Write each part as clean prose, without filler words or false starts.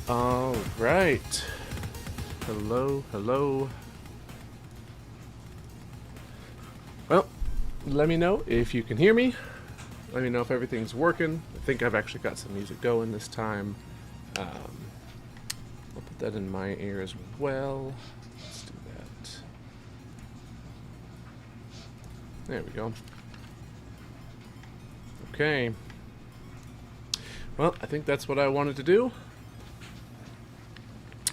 All right. Hello, hello. Well, let me know if you can hear me. Let me know if everything's working. I think I've actually got some music going this time. I'll put that in my ear as well. Let's do that. There we go. Okay. Well, I think that's what I wanted to do.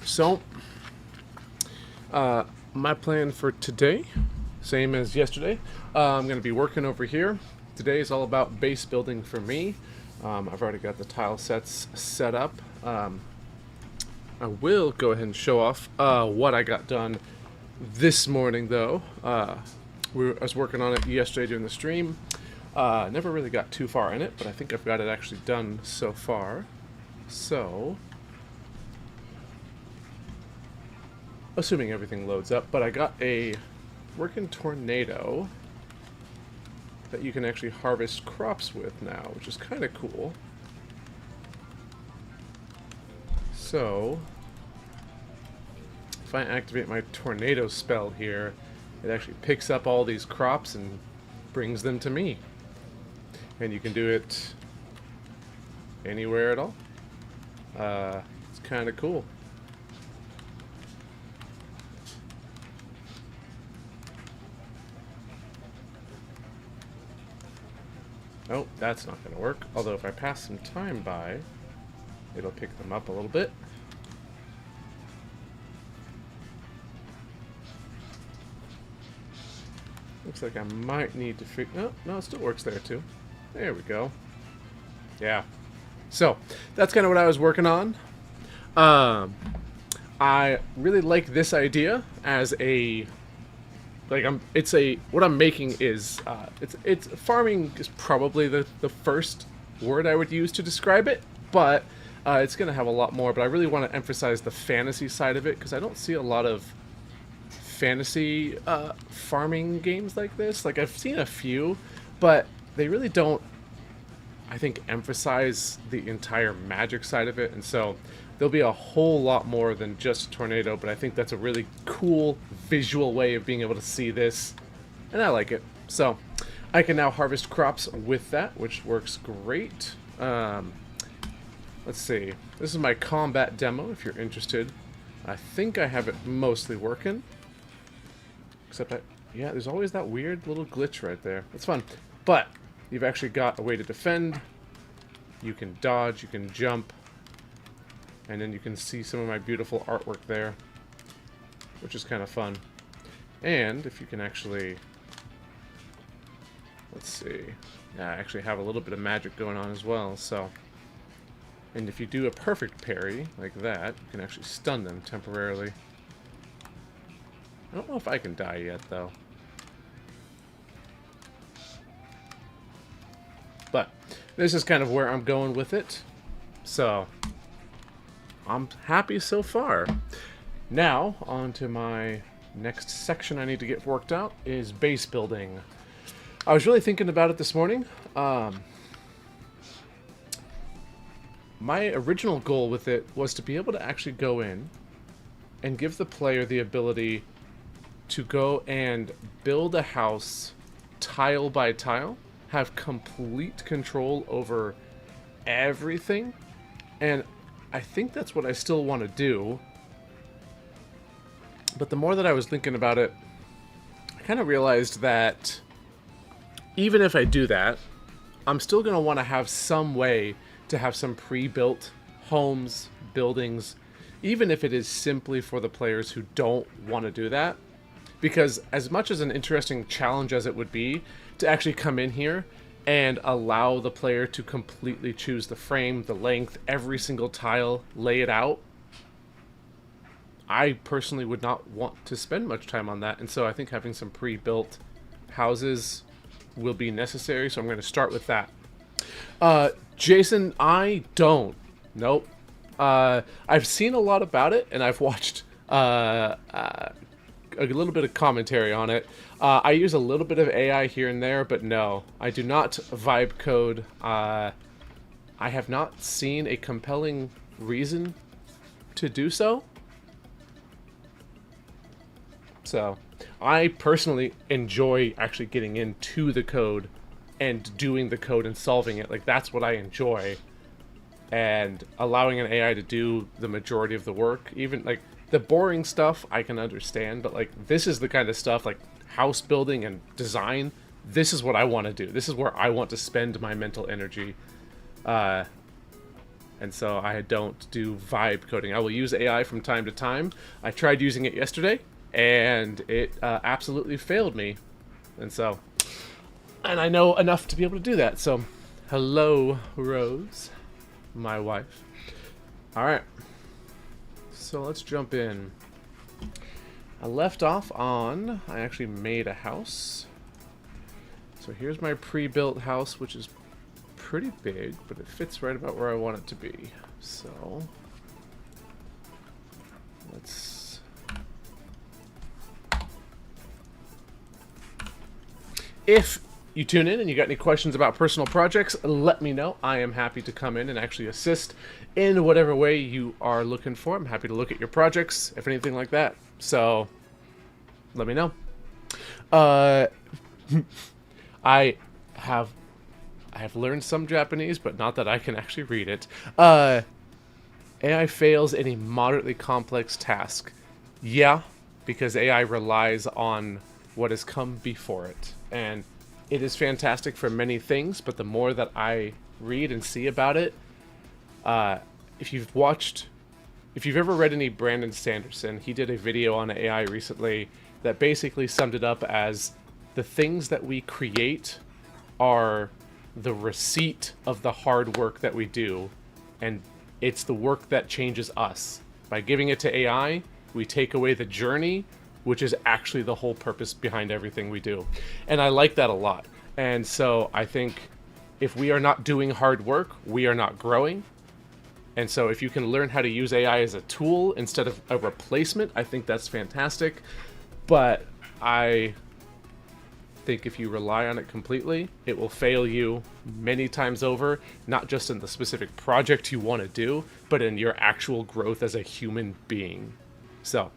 So, my plan for today, same as yesterday, I'm going to be working over here. Today is all about base building for me. I've already got the tile sets set up. I will go ahead and show off what I got done this morning, though. I was working on it yesterday during the stream. Never really got too far in it, but I think I've got it actually done so far. So, assuming everything loads up, but I got a working tornado that you can actually harvest crops with now, which is kind of cool. So, if I activate my tornado spell here, it actually picks up all these crops and brings them to me. And you can do it anywhere at all. It's kind of cool. Oh, that's not going to work. Although if I pass some time by, it'll pick them up a little bit. Looks like I might need to figure... No, it still works there too. There we go. Yeah. So, that's kind of what I was working on. I really like this idea as a... what I'm making is, it's farming is probably the first word I would use to describe it, but it's going to have a lot more, but I really want to emphasize the fantasy side of it, because I don't see a lot of fantasy farming games like this. Like, I've seen a few, but they really don't, I think, emphasize the entire magic side of it, and so there'll be a whole lot more than just a tornado, but I think that's a really cool visual way of being able to see this, and I like it. So, I can now harvest crops with that, which works great. Let's see. This is my combat demo, if you're interested. I think I have it mostly working. Except yeah, there's always that weird little glitch right there. It's fun. But, you've actually got a way to defend. You can dodge, you can jump. And then you can see some of my beautiful artwork there, which is kind of fun. And if you can actually, let's see, yeah, I actually have a little bit of magic going on as well. So, and if you do a perfect parry like that, you can actually stun them temporarily. I don't know if I can die yet, though. But this is kind of where I'm going with it. So, I'm happy so far. Now, on to my next section I need to get worked out is base building. I was really thinking about it this morning. My original goal with it was to be able to actually go in and give the player the ability to go and build a house tile by tile, have complete control over everything, and I think that's what I still want to do. But the more that I was thinking about it, I kind of realized that even if I do that, I'm still going to want to have some way to have some pre-built homes, buildings, even if it is simply for the players who don't want to do that. Because as much as an interesting challenge as it would be to actually come in here and allow the player to completely choose the frame, the length, every single tile, lay it out, I personally would not want to spend much time on that. And so I think having some pre-built houses will be necessary, so I'm going to start with that. Jason, I don't. Nope. I've seen a lot about it, and I've watched a little bit of commentary on it. I use a little bit of AI here and there, but no, I do not vibe code. I have not seen a compelling reason to do so. So I personally enjoy actually getting into the code and doing the code and solving it. Like, that's what I enjoy. And allowing an AI to do the majority of the work, even like the boring stuff I can understand, but like this is the kind of stuff like house building and design. This is what I want to do. This is where I want to spend my mental energy. And so I don't do vibe coding. I will use AI from time to time. I tried using it yesterday, and it absolutely failed me. And I know enough to be able to do that. So, hello, Rose, my wife. All right. So let's jump in. I left off on, I actually made a house. So here's my pre-built house, which is pretty big, but it fits right about where I want it to be. So let's if you tune in and you got any questions about personal projects, let me know. I am happy to come in and actually assist in whatever way you are looking for. I'm happy to look at your projects, if anything like that. So let me know. I have learned some Japanese, but not that I can actually read it. AI fails in a moderately complex task. Yeah, because AI relies on what has come before it. And it is fantastic for many things, but the more that I read and see about it, if you've ever read any Brandon Sanderson, he did a video on AI recently that basically summed it up as the things that we create are the receipt of the hard work that we do, and it's the work that changes us. By giving it to AI, we take away the journey, which is actually the whole purpose behind everything we do. And I like that a lot. And so I think if we are not doing hard work, we are not growing. And so if you can learn how to use AI as a tool instead of a replacement, I think that's fantastic. But I think if you rely on it completely, it will fail you many times over, not just in the specific project you want to do, but in your actual growth as a human being. So,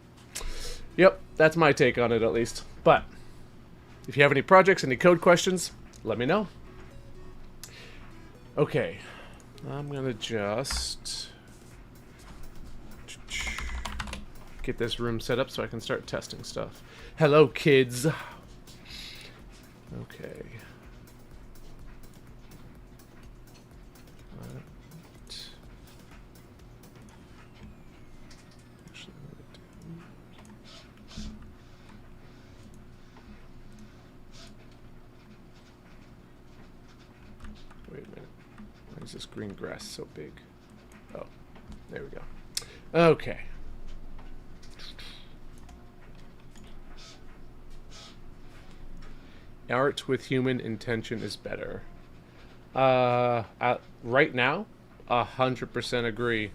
yep, that's my take on it at least. But if you have any projects, any code questions, let me know. Okay, I'm gonna just get this room set up so I can start testing stuff. Hello, kids. Okay. Wait a minute. Why is this green grass so big? Oh, there we go. Okay. Art with human intention is better. Right now, 100% agree.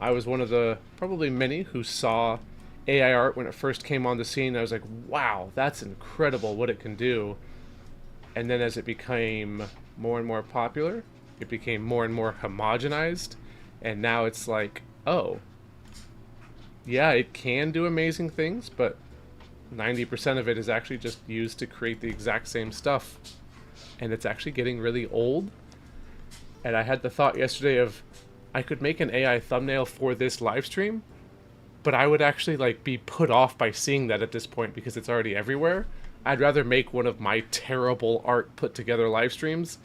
I was one of the probably many who saw AI art when it first came on the scene. I was like, wow, that's incredible what it can do. And then as it became more and more popular, it became more and more homogenized. And now it's like, oh, yeah, it can do amazing things, but 90% of it is actually just used to create the exact same stuff. And it's actually getting really old. And I had the thought yesterday of, I could make an AI thumbnail for this live stream, but I would actually like be put off by seeing that at this point because it's already everywhere. I'd rather make one of my terrible art put together live streams,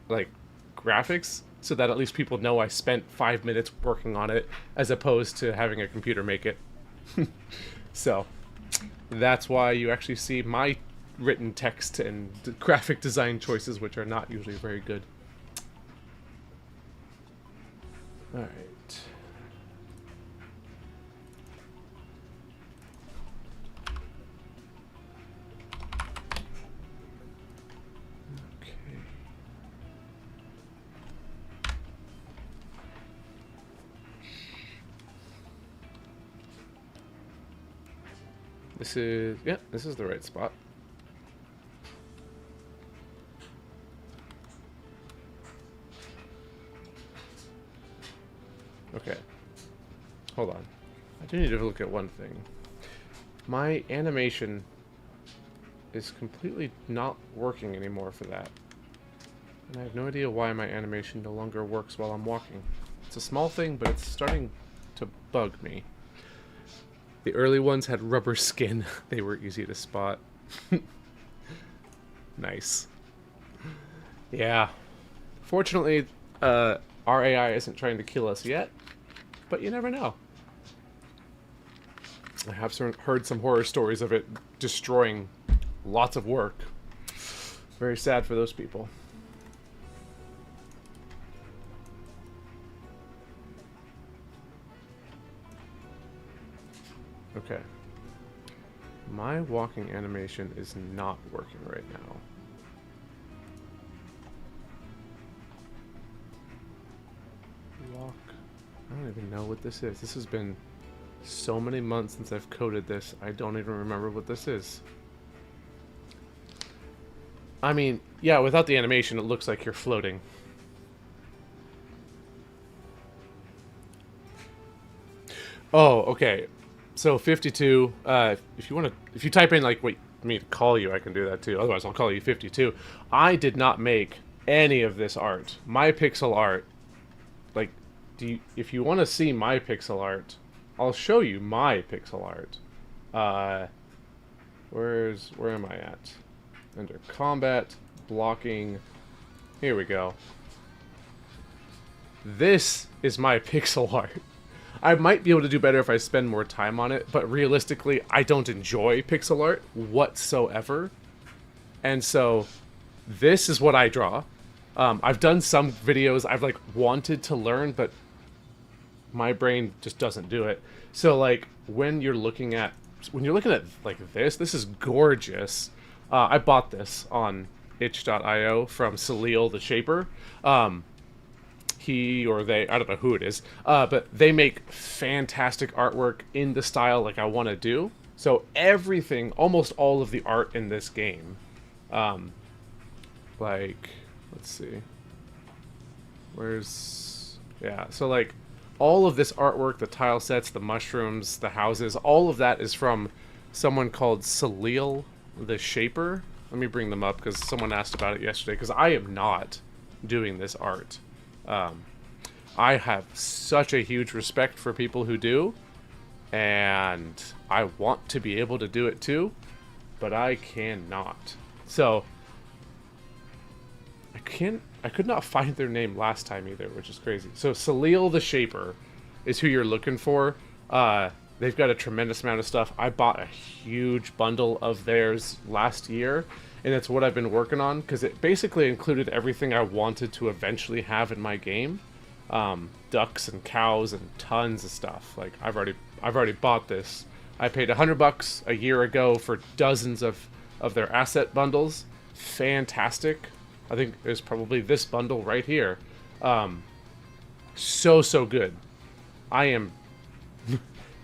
like graphics, so that at least people know I spent 5 minutes working on it, as opposed to having a computer make it. So that's why you actually see my written text and graphic design choices, which are not usually very good. All right. Okay. This is, yeah, this is the right spot. Okay. hold on. I do need to look at one thing. My animation is completely not working anymore for that. And I have no idea why my animation no longer works while I'm walking. It's a small thing, but it's starting to bug me. The early ones had rubber skin. They were easy to spot. Nice. Yeah. Fortunately, our AI isn't trying to kill us yet, but you never know. I have heard some horror stories of it destroying lots of work. Very sad for those people. Okay. My walking animation is not working right now. Walk. I don't even know what this is. This has been so many months since I've coded this. I don't even remember what this is. I mean, yeah, without the animation, it looks like you're floating. Oh, okay. So 52. If you type in like, wait, me to call you, I can do that too. Otherwise, I'll call you 52. I did not make any of this art. My pixel art. Like, if you want to see my pixel art, I'll show you my pixel art. Where am I at? Under combat, blocking. Here we go. This is my pixel art. I might be able to do better if I spend more time on it, but realistically, I don't enjoy pixel art whatsoever. And so, this is what I draw. I've done some videos I've like wanted to learn, but my brain just doesn't do it. So like when you're looking at like this is gorgeous. I bought this on itch.io from Salil the Shaper. He or they, I don't know who it is, but they make fantastic artwork in the style like I want to do. So everything, almost all of the art in this game, like, let's see, so like all of this artwork, the tile sets, the mushrooms, the houses, all of that is from someone called Salil the Shaper. Let me bring them up because someone asked about it yesterday, because I am not doing this art. I have such a huge respect for people who do, and I want to be able to do it too, but I cannot. So I could not find their name last time either, which is crazy. So Salil the Shaper is who you're looking for. They've got a tremendous amount of stuff. I bought a huge bundle of theirs last year, and it's what I've been working on, because it basically included everything I wanted to eventually have in my game. Ducks and cows and tons of stuff. Like, I've already bought this. I paid $100 a year ago for dozens of their asset bundles. Fantastic. I think it was probably this bundle right here. So good. I am...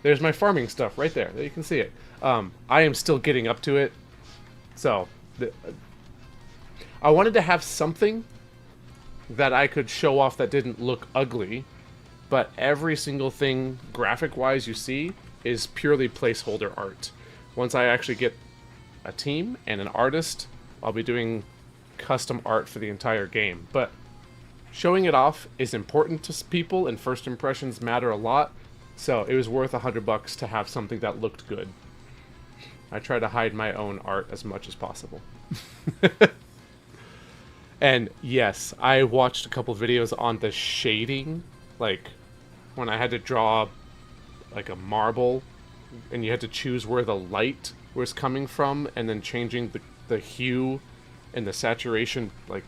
There's my farming stuff right there. There you can see it. I am still getting up to it. So, I wanted to have something that I could show off that didn't look ugly, but every single thing graphic-wise you see is purely placeholder art. Once I actually get a team and an artist, I'll be doing custom art for the entire game. But showing it off is important to people, and first impressions matter a lot. So it was worth $100 to have something that looked good. I try to hide my own art as much as possible. And yes, I watched a couple videos on the shading, like when I had to draw like a marble and you had to choose where the light was coming from, and then changing the hue and the saturation, like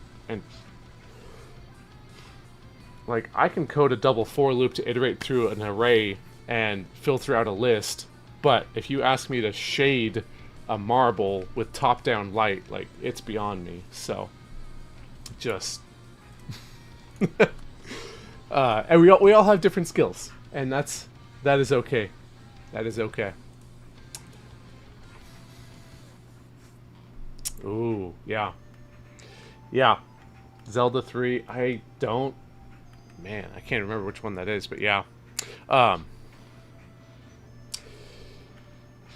I can code a double for loop to iterate through an array and filter out a list, but if you ask me to shade a marble with top-down light, like, it's beyond me. So just and we all have different skills, and that is okay. That is okay. Ooh, yeah. Zelda 3. I can't remember which one that is, but yeah.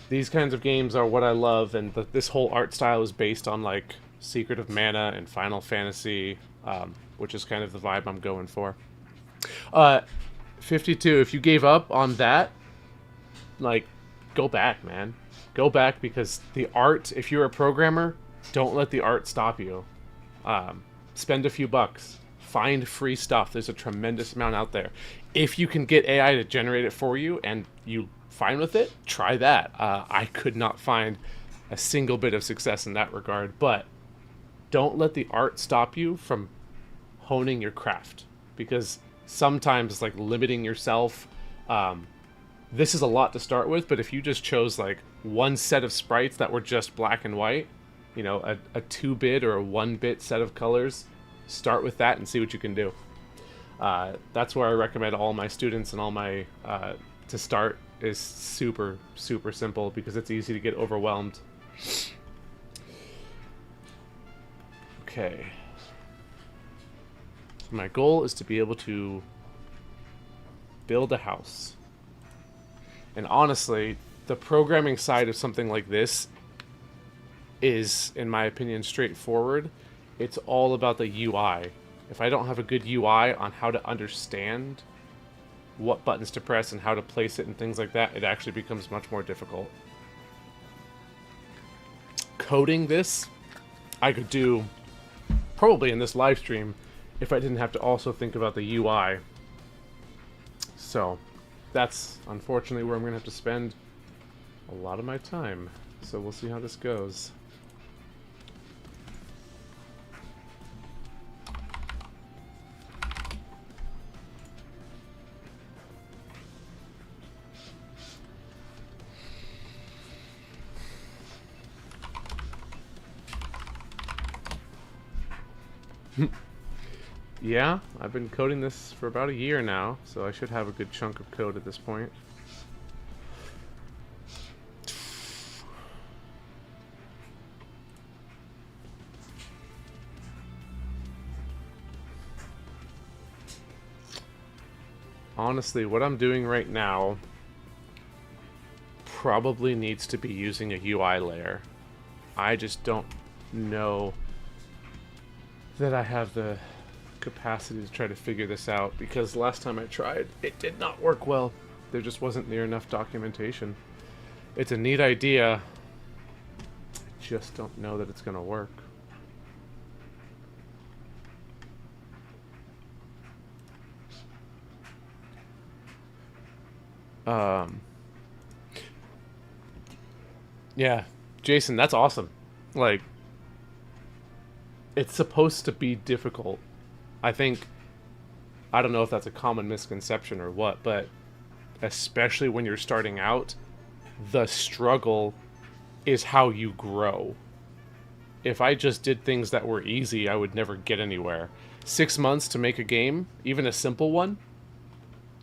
these kinds of games are what I love, and this whole art style is based on like Secret of Mana and Final Fantasy, which is kind of the vibe I'm going for. 52, if you gave up on that, like, go back, man. Go back, because the art, if you're a programmer, don't let the art stop you. Spend a few bucks. Find free stuff. There's a tremendous amount out there. If you can get AI to generate it for you and you fine with it, try that. I could not find a single bit of success in that regard, but don't let the art stop you from honing your craft, because sometimes it's like limiting yourself. This is a lot to start with, but if you just chose like one set of sprites that were just black and white, you know, a 2-bit or a 1-bit set of colors, start with that and see what you can do. That's where I recommend all my students and all my to start, is super simple, because it's easy to get overwhelmed. Okay. So my goal is to be able to build a house. And honestly, the programming side of something like this is, in my opinion, straightforward. It's all about the UI. If I don't have a good UI on how to understand what buttons to press and how to place it and things like that, it actually becomes much more difficult. Coding this, I could do probably in this live stream if I didn't have to also think about the UI. So that's unfortunately where I'm going to have to spend a lot of my time. So we'll see how this goes. Yeah, I've been coding this for about a year now, so I should have a good chunk of code at this point. Honestly, what I'm doing right now probably needs to be using a UI layer. I just don't know that I have the capacity to try to figure this out, because last time I tried, it did not work well. There just wasn't near enough documentation. It's a neat idea. I just don't know that it's gonna work. Yeah, Jason, that's awesome. Like, it's supposed to be difficult. I think, I don't know if that's a common misconception or what, but especially when you're starting out, the struggle is how you grow. If I just did things that were easy, I would never get anywhere. 6 months to make a game, even a simple one,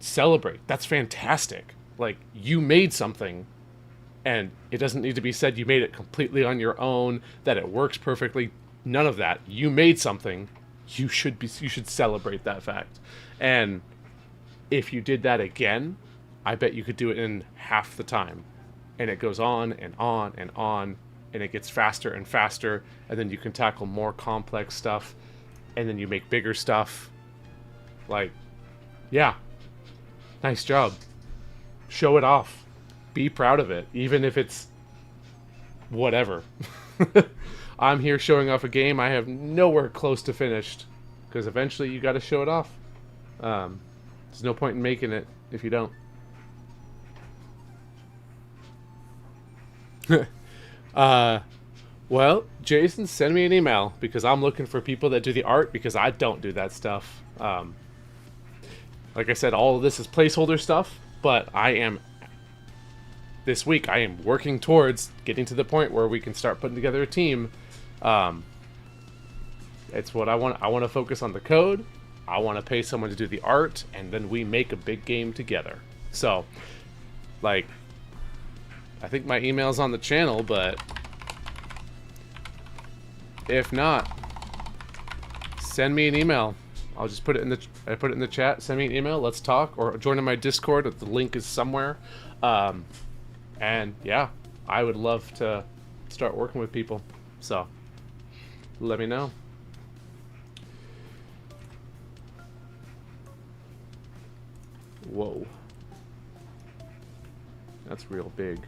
celebrate. That's fantastic. Like, you made something, and it doesn't need to be said you made it completely on your own, that it works perfectly. None of that. You made something. You should celebrate that fact. And if you did that again, I bet you could do it in half the time. And it goes on and on and on, and it gets faster and faster, and then you can tackle more complex stuff, and then you make bigger stuff. Like, yeah. Nice job. Show it off. Be proud of it, even if it's whatever. I'm here showing off a game I have nowhere close to finished, because eventually you got to show it off. There's no point in making it if you don't. Well, Jason, send me an email, because I'm looking for people that do the art, because I don't do that stuff. Like I said, all of this is placeholder stuff, but this week I am working towards getting to the point where we can start putting together a team. It's what I want. I want to focus on the code. I want to pay someone to do the art, and then we make a big game together. So, like, I think my email's on the channel, but if not, send me an email. I'll just put it in the chat. Send me an email. Let's talk, or join in my Discord. The link is somewhere. And yeah, I would love to start working with people. So let me know. Whoa. That's real big.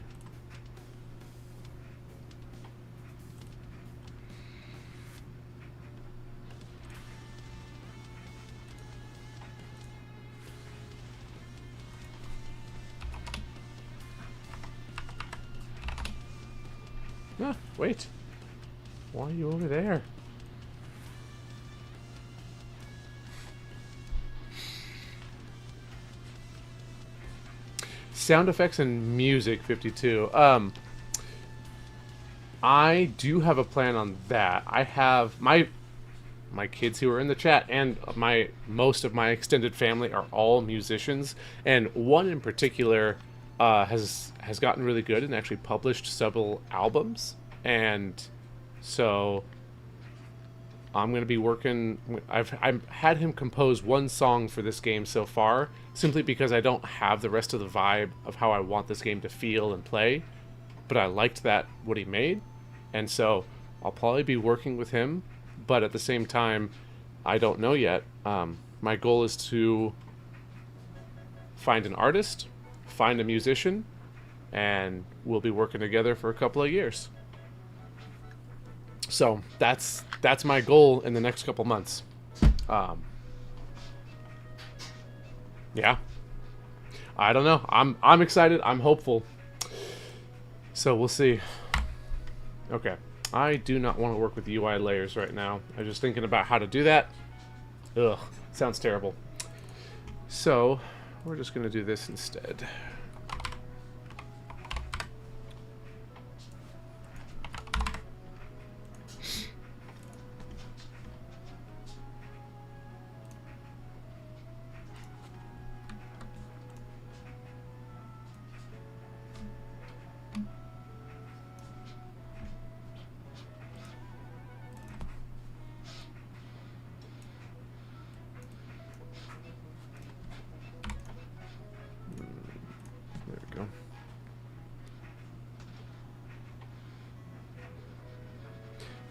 Ah, wait. Why are you over there? Sound effects and music 52. I do have a plan on that. I have my kids who are in the chat and most of my extended family are all musicians, and one in particular has gotten really good and actually published several albums. And so I'm going to be working. I've had him compose one song for this game so far, simply because I don't have the rest of the vibe of how I want this game to feel and play. But I liked what he made, and so I'll probably be working with him. But at the same time, I don't know yet. My goal is to find an artist, find a musician, and we'll be working together for a couple of years. So that's my goal in the next couple months. Yeah, I don't know. I'm excited. I'm hopeful. So we'll see. Okay, I do not want to work with UI layers right now. I'm just thinking about how to do that. Ugh, sounds terrible. So we're just gonna do this instead.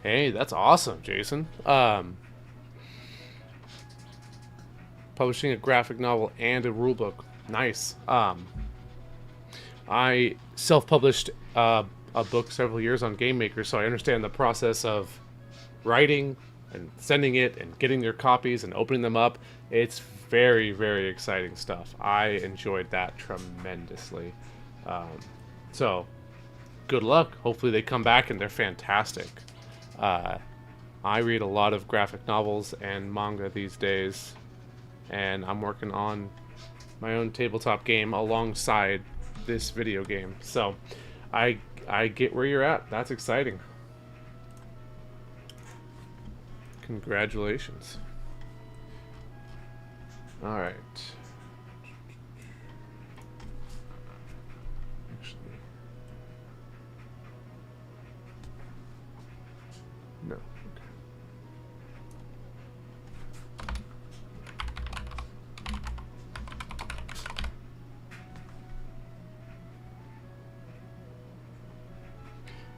Hey, that's awesome, Jason. Publishing a graphic novel and a rulebook. Nice. I self-published a book several years on GameMaker, so I understand the process of writing and sending it and getting your copies and opening them up. It's very, very exciting stuff. I enjoyed that tremendously. So, good luck. Hopefully they come back and they're fantastic. I read a lot of graphic novels and manga these days, and I'm working on my own tabletop game alongside this video game. So I get where you're at. That's exciting. Congratulations. All right. No. Okay.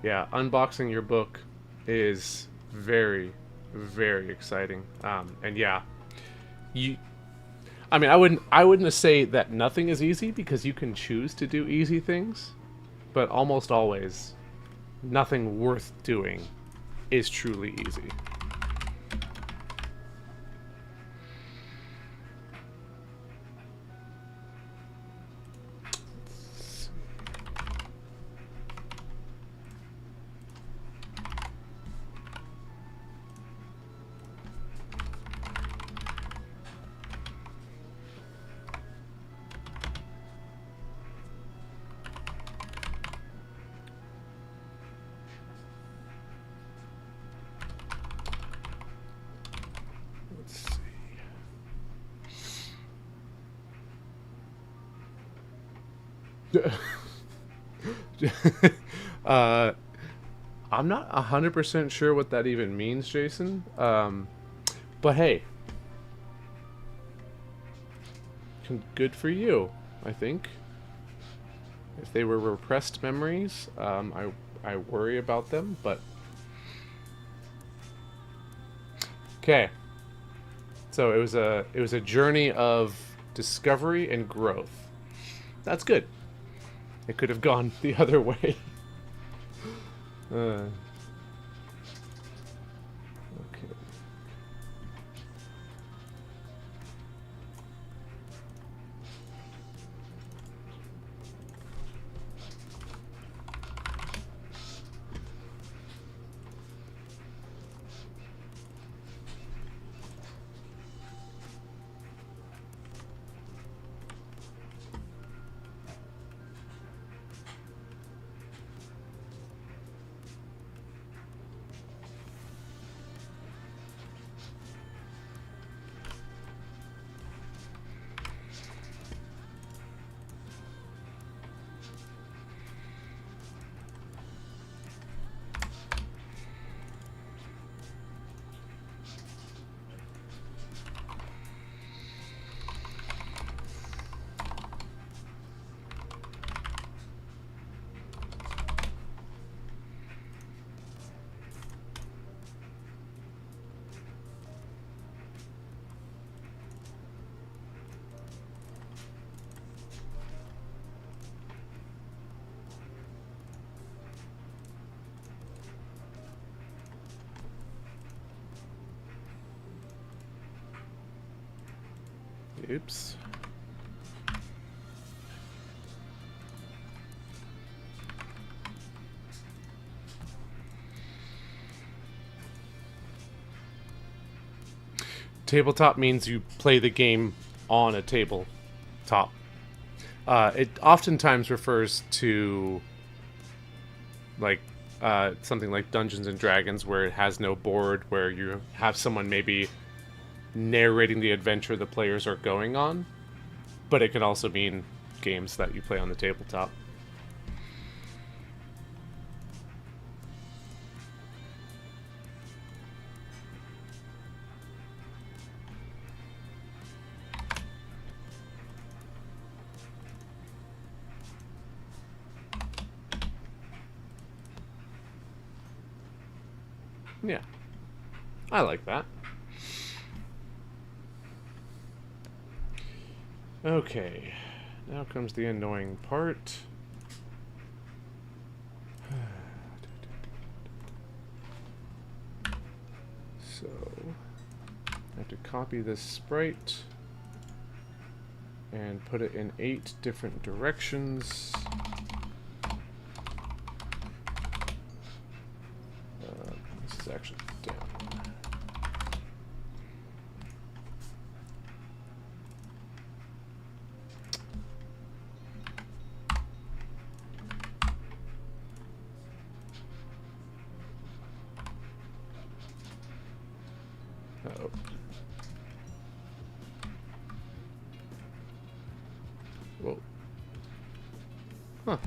Yeah, unboxing your book is very, very exciting. And yeah, I mean, I wouldn't say that nothing is easy, because you can choose to do easy things, but almost always, nothing worth doing is truly easy. I'm not 100% sure what that even means, Jason. But hey, good for you, I think. If they were repressed memories, I worry about them, but... Okay. So it was a journey of discovery and growth. That's good. It could have gone the other way. Okay. Oops. Tabletop means you play the game on a tabletop. It oftentimes refers to like something like Dungeons and Dragons, where it has no board, where you have someone maybe narrating the adventure the players are going on, but it can also mean games that you play on the tabletop. Yeah, I like that. Okay, now comes the annoying part. So, I have to copy this sprite and put it in 8 different directions. This is actually down. Uh-oh. Whoa. Huh.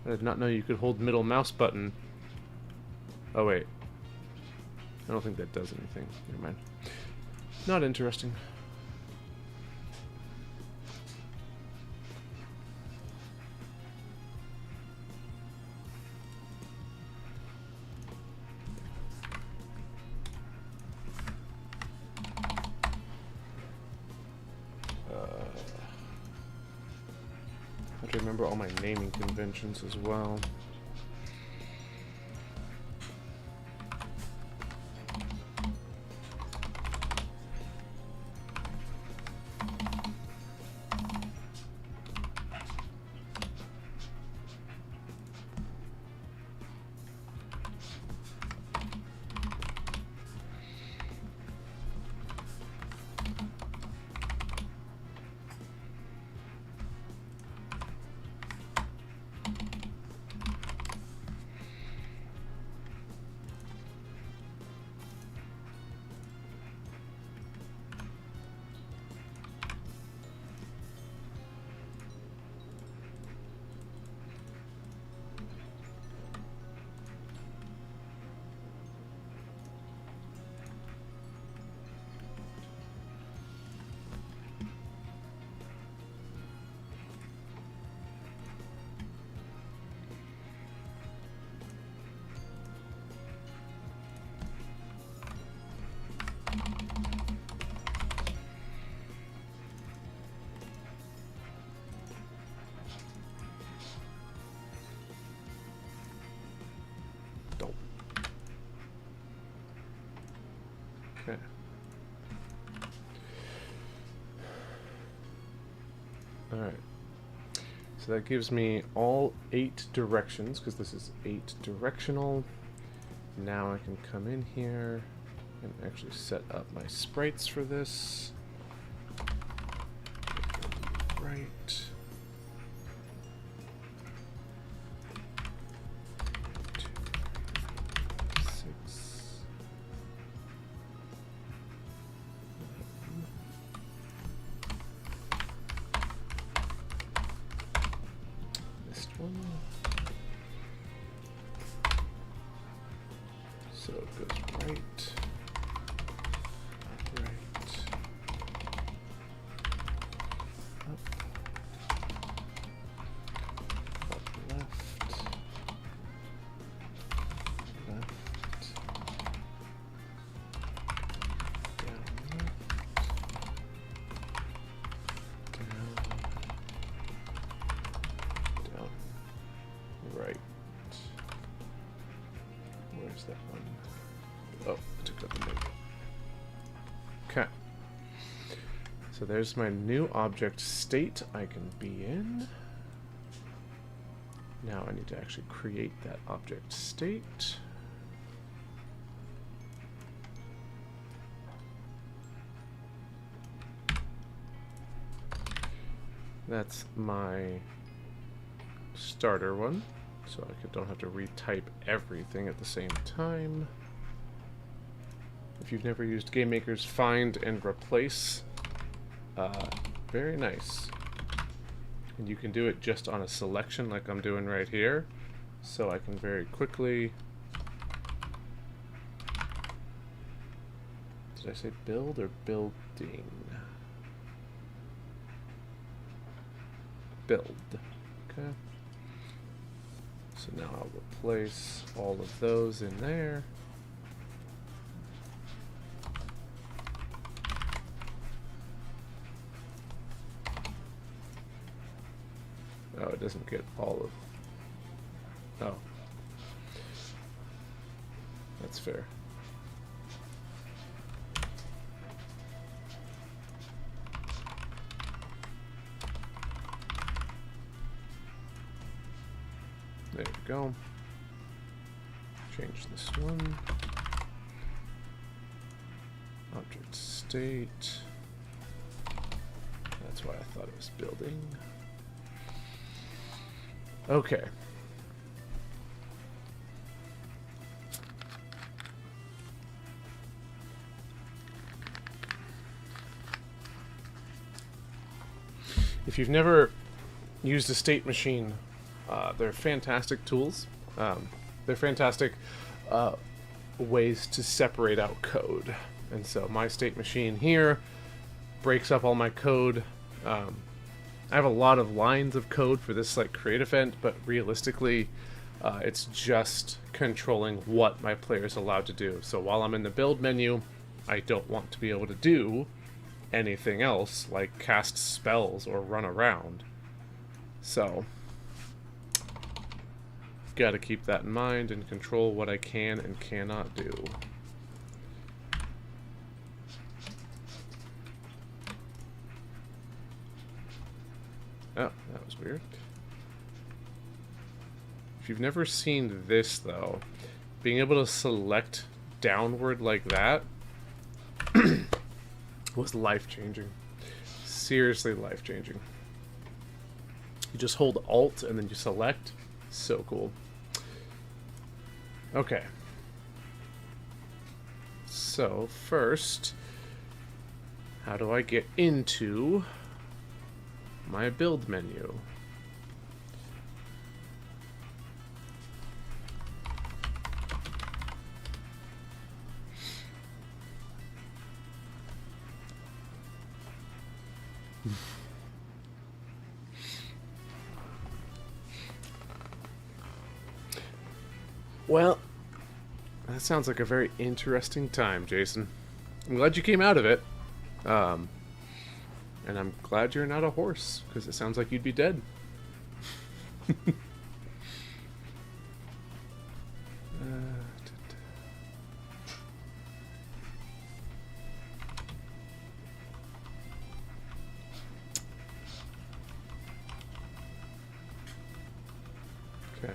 I did not know you could hold middle mouse button. Oh, wait. I don't think that does anything. Never mind. Not interesting. I have to remember all my naming conventions as well. Okay. Alright. So that gives me all 8 directions, because this is 8 directional. Now I can come in here and actually set up my sprites for this. Right. 2, 6. This one. So it goes right. That one. Oh, I took out the name. Okay. So there's my new object state I can be in. Now I need to actually create that object state. That's my starter one. So I don't have to retype everything at the same time. If you've never used GameMaker's find and replace, very nice. And you can do it just on a selection like I'm doing right here. So I can very quickly... Did I say build or building? Build. Okay. So now I'll replace all of those in there. Oh, it doesn't get all of... Oh. That's fair. There we go. Change this one. Object state. That's why I thought it was building. Okay. If you've never used a state machine, they're fantastic tools. They're fantastic ways to separate out code. And so my state machine here breaks up all my code. I have a lot of lines of code for this like create event, but realistically, it's just controlling what my player is allowed to do. So while I'm in the build menu, I don't want to be able to do anything else like cast spells or run around. So got to keep that in mind and control what I can and cannot do. Oh, that was weird. If you've never seen this, though, being able to select downward like that was life-changing. Seriously life-changing. You just hold Alt and then you select. So cool. Okay. So, first, how do I get into my build menu? Well, that sounds like a very interesting time, Jason. I'm glad you came out of it. And I'm glad you're not a horse, because it sounds like you'd be dead. Okay.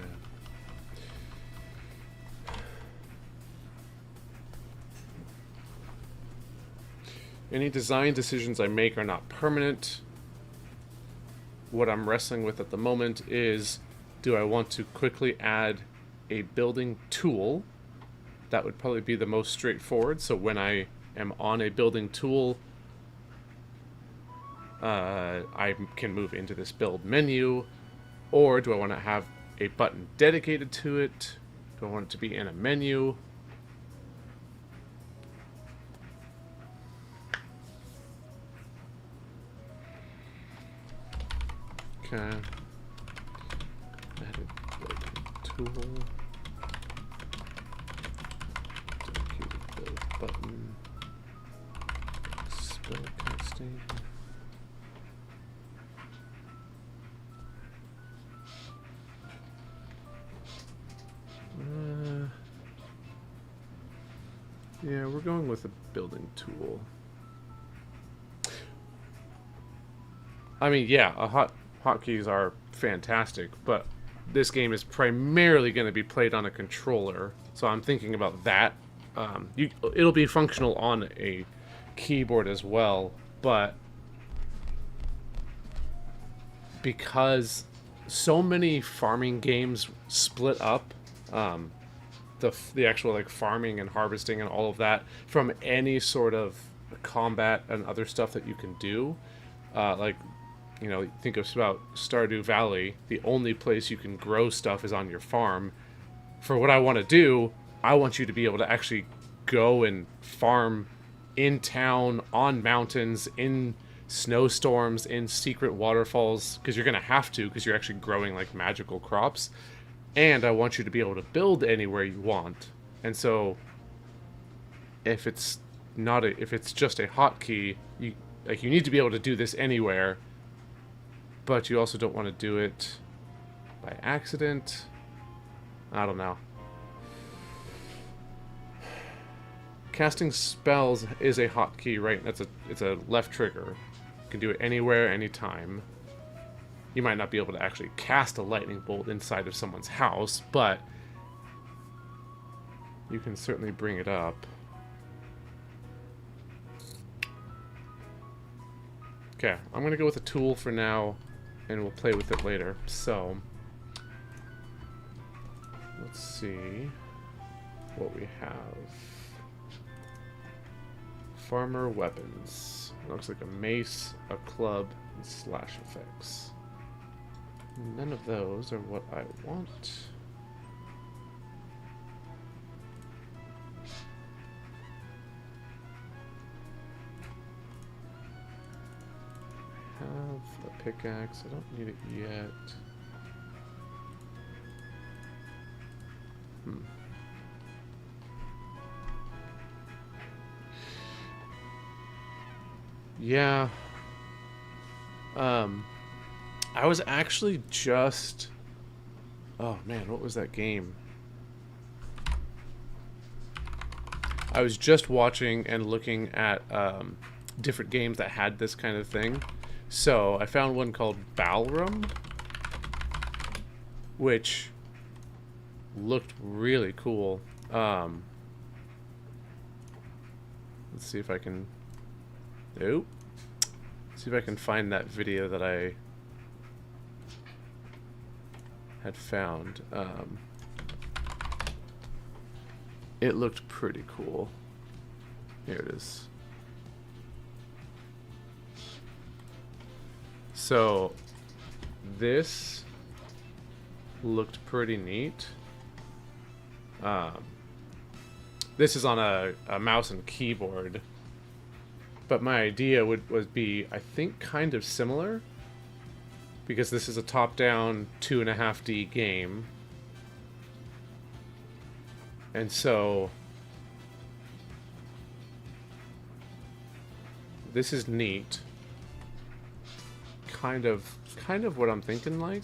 Any design decisions I make are not permanent. What I'm wrestling with at the moment is, do I want to quickly add a building tool? That would probably be the most straightforward. So when I am on a building tool, I can move into this build menu. Or do I want to have a button dedicated to it? Do I want it to be in a menu? Okay. Added building tool. Dedicated build button. Spell casting. Yeah, we're going with a building tool. I mean, yeah, hotkeys are fantastic, but this game is primarily going to be played on a controller, so I'm thinking about that. It'll be functional on a keyboard as well, but because so many farming games split up the actual like farming and harvesting and all of that from any sort of combat and other stuff that you can do, like, you know, think about Stardew Valley. The only place you can grow stuff is on your farm. For what I want to do, I want you to be able to actually go and farm in town, on mountains, in snowstorms, in secret waterfalls, because you're going to have to, because you're actually growing like magical crops. And I want you to be able to build anywhere you want. And so if it's just a hotkey, you need to be able to do this anywhere, but you also don't want to do it by accident. I don't know. Casting spells is a hotkey, right? It's a left trigger. You can do it anywhere, anytime. You might not be able to actually cast a lightning bolt inside of someone's house, but you can certainly bring it up. Okay, I'm going to go with a tool for now, and we'll play with it later. So, let's see what we have. Farmer weapons. It looks like a mace, a club, and slash effects. None of those are what I want. I have a pickaxe. I don't need it yet. Yeah. I was actually just... Oh man, what was that game? I was just watching and looking at different games that had this kind of thing. So I found one called Ballroom, which looked really cool. Let's see if I can... Nope. See if I can find that video that I had found. It looked pretty cool. Here it is. So this looked pretty neat. This is on a mouse and keyboard, but my idea would be, I think, kind of similar, because this is a top-down 2.5D game. And so this is neat. Kind of what I'm thinking, like.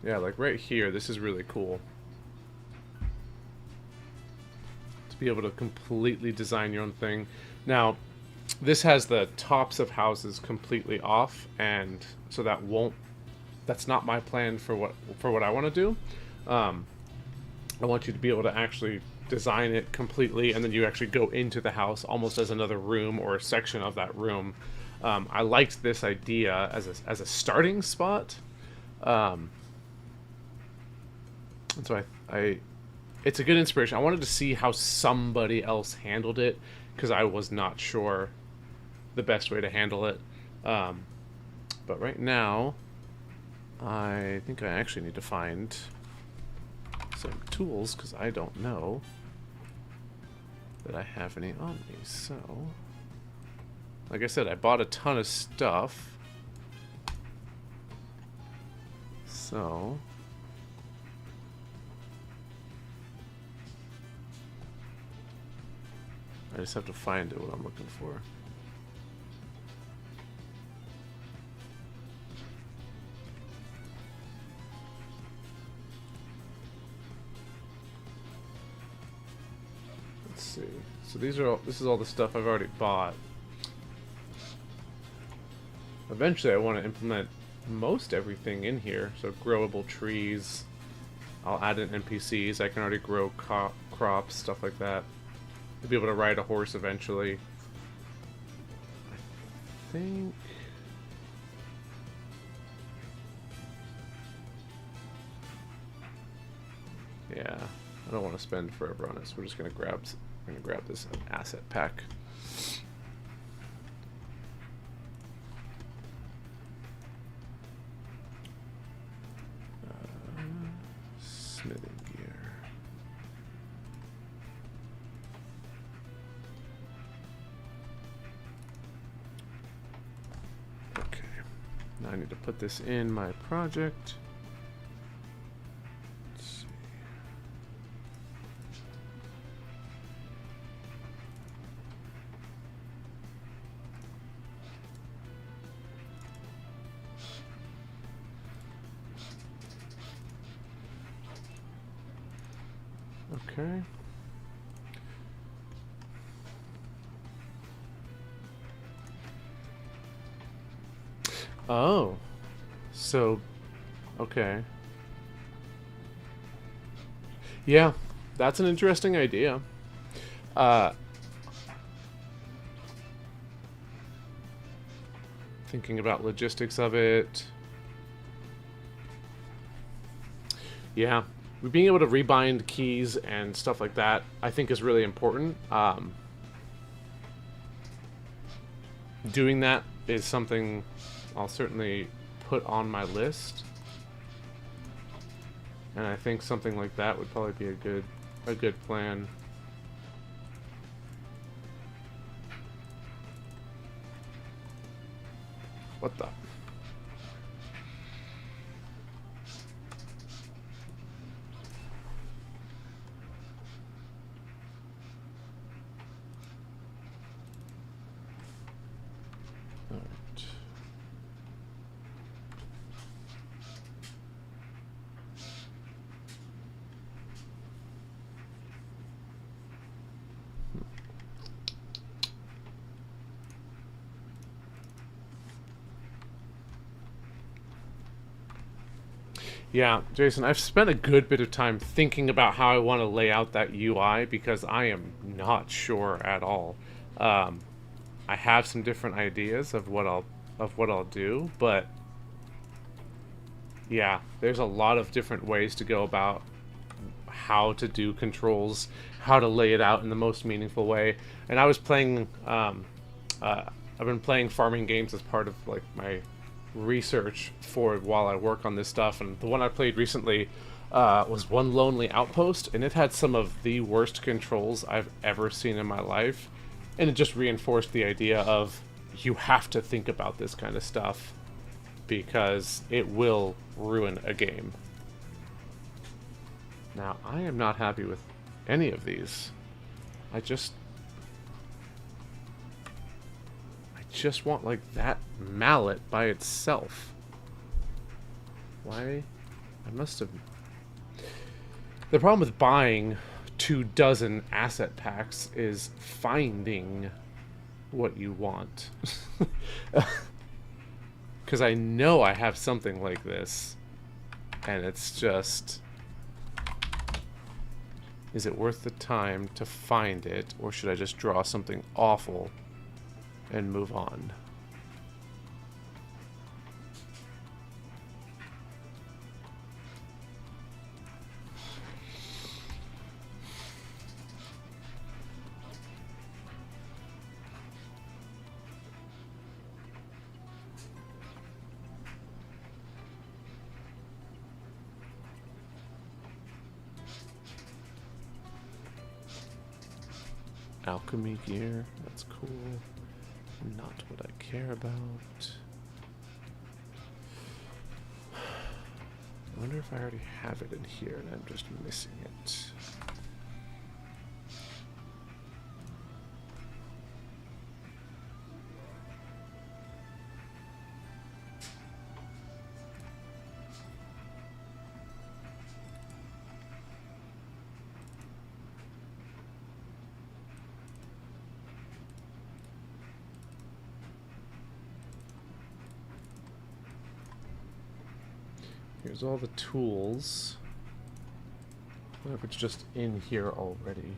Yeah, like right here, this is really cool. To be able to completely design your own thing. Now, This has the tops of houses completely off, and so that's not my plan for what I want to do. I want you to be able to actually design it completely, and then you actually go into the house almost as another room or a section of that room. I liked this idea as a starting spot, and so it's a good inspiration. I wanted to see how somebody else handled it because I was not sure the best way to handle it. But right now, I think I actually need to find some tools because I don't know that I have any on me. So, like I said, I bought a ton of stuff. So, I just have to find what I'm looking for. Let's see. So this is all the stuff I've already bought. Eventually I want to implement most everything in here. So growable trees. I'll add in NPCs. I can already grow crops, stuff like that. I'll be able to ride a horse eventually. I think... yeah, I don't want to spend forever on it, so we're just gonna grab this asset pack. Smithing gear. Okay, now I need to put this in my project. Okay. Oh. So, okay. Yeah, that's an interesting idea. Thinking about logistics of it. Yeah. Being able to rebind keys and stuff like that, I think, is really important. Doing that is something I'll certainly put on my list, and I think something like that would probably be a good plan. What the? Yeah, Jason, I've spent a good bit of time thinking about how I want to lay out that UI because I am not sure at all. I have some different ideas of what I'll do, but yeah, there's a lot of different ways to go about how to do controls, how to lay it out in the most meaningful way. And I was playing, I've been playing farming games as part of like my research for while I work on this stuff, and the one I played recently was One Lonely Outpost, and it had some of the worst controls I've ever seen in my life, and it just reinforced the idea of you have to think about this kind of stuff because it will ruin a game. Now, I am not happy with any of these. I just want like that mallet by itself. Why? I must have... The problem with buying 24 asset packs is finding what you want. Because I know I have something like this, and it's just, is it worth the time to find it, or should I just draw something awful and move on? Alchemy gear, that's cool. Not what I care about. I wonder if I already have it in here and I'm just missing it. Here's all the tools. What if it's just in here already?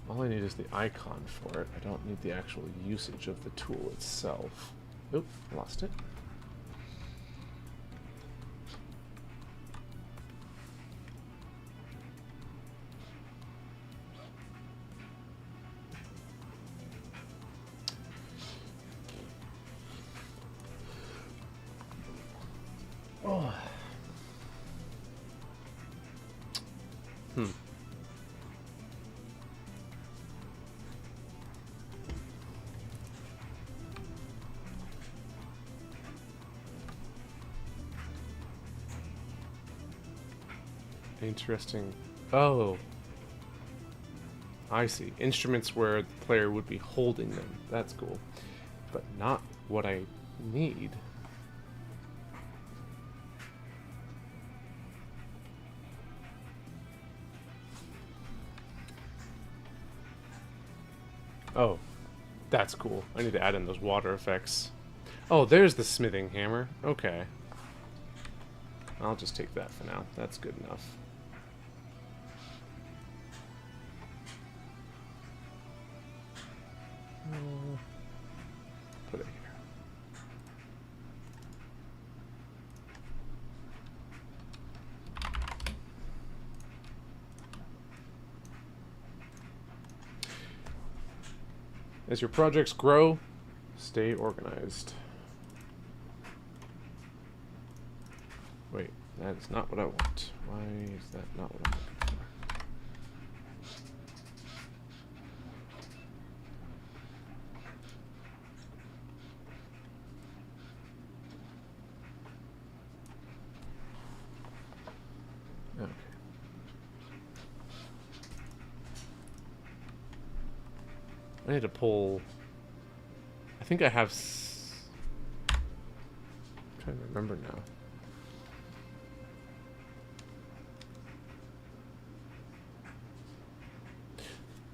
All I need is the icon for it. I don't need the actual usage of the tool itself. Oop, lost it. Oh. Interesting. Oh. I see. Instruments where the player would be holding them. That's cool. But not what I need. Oh, that's cool. I need to add in those water effects. Oh, there's the smithing hammer. Okay. I'll just take that for now. That's good enough. Put it here. As your projects grow, stay organized. Wait, that is not what I want. Why is that not what I'm looking for? Okay. I need to pull. I think I have. I'm trying to remember now.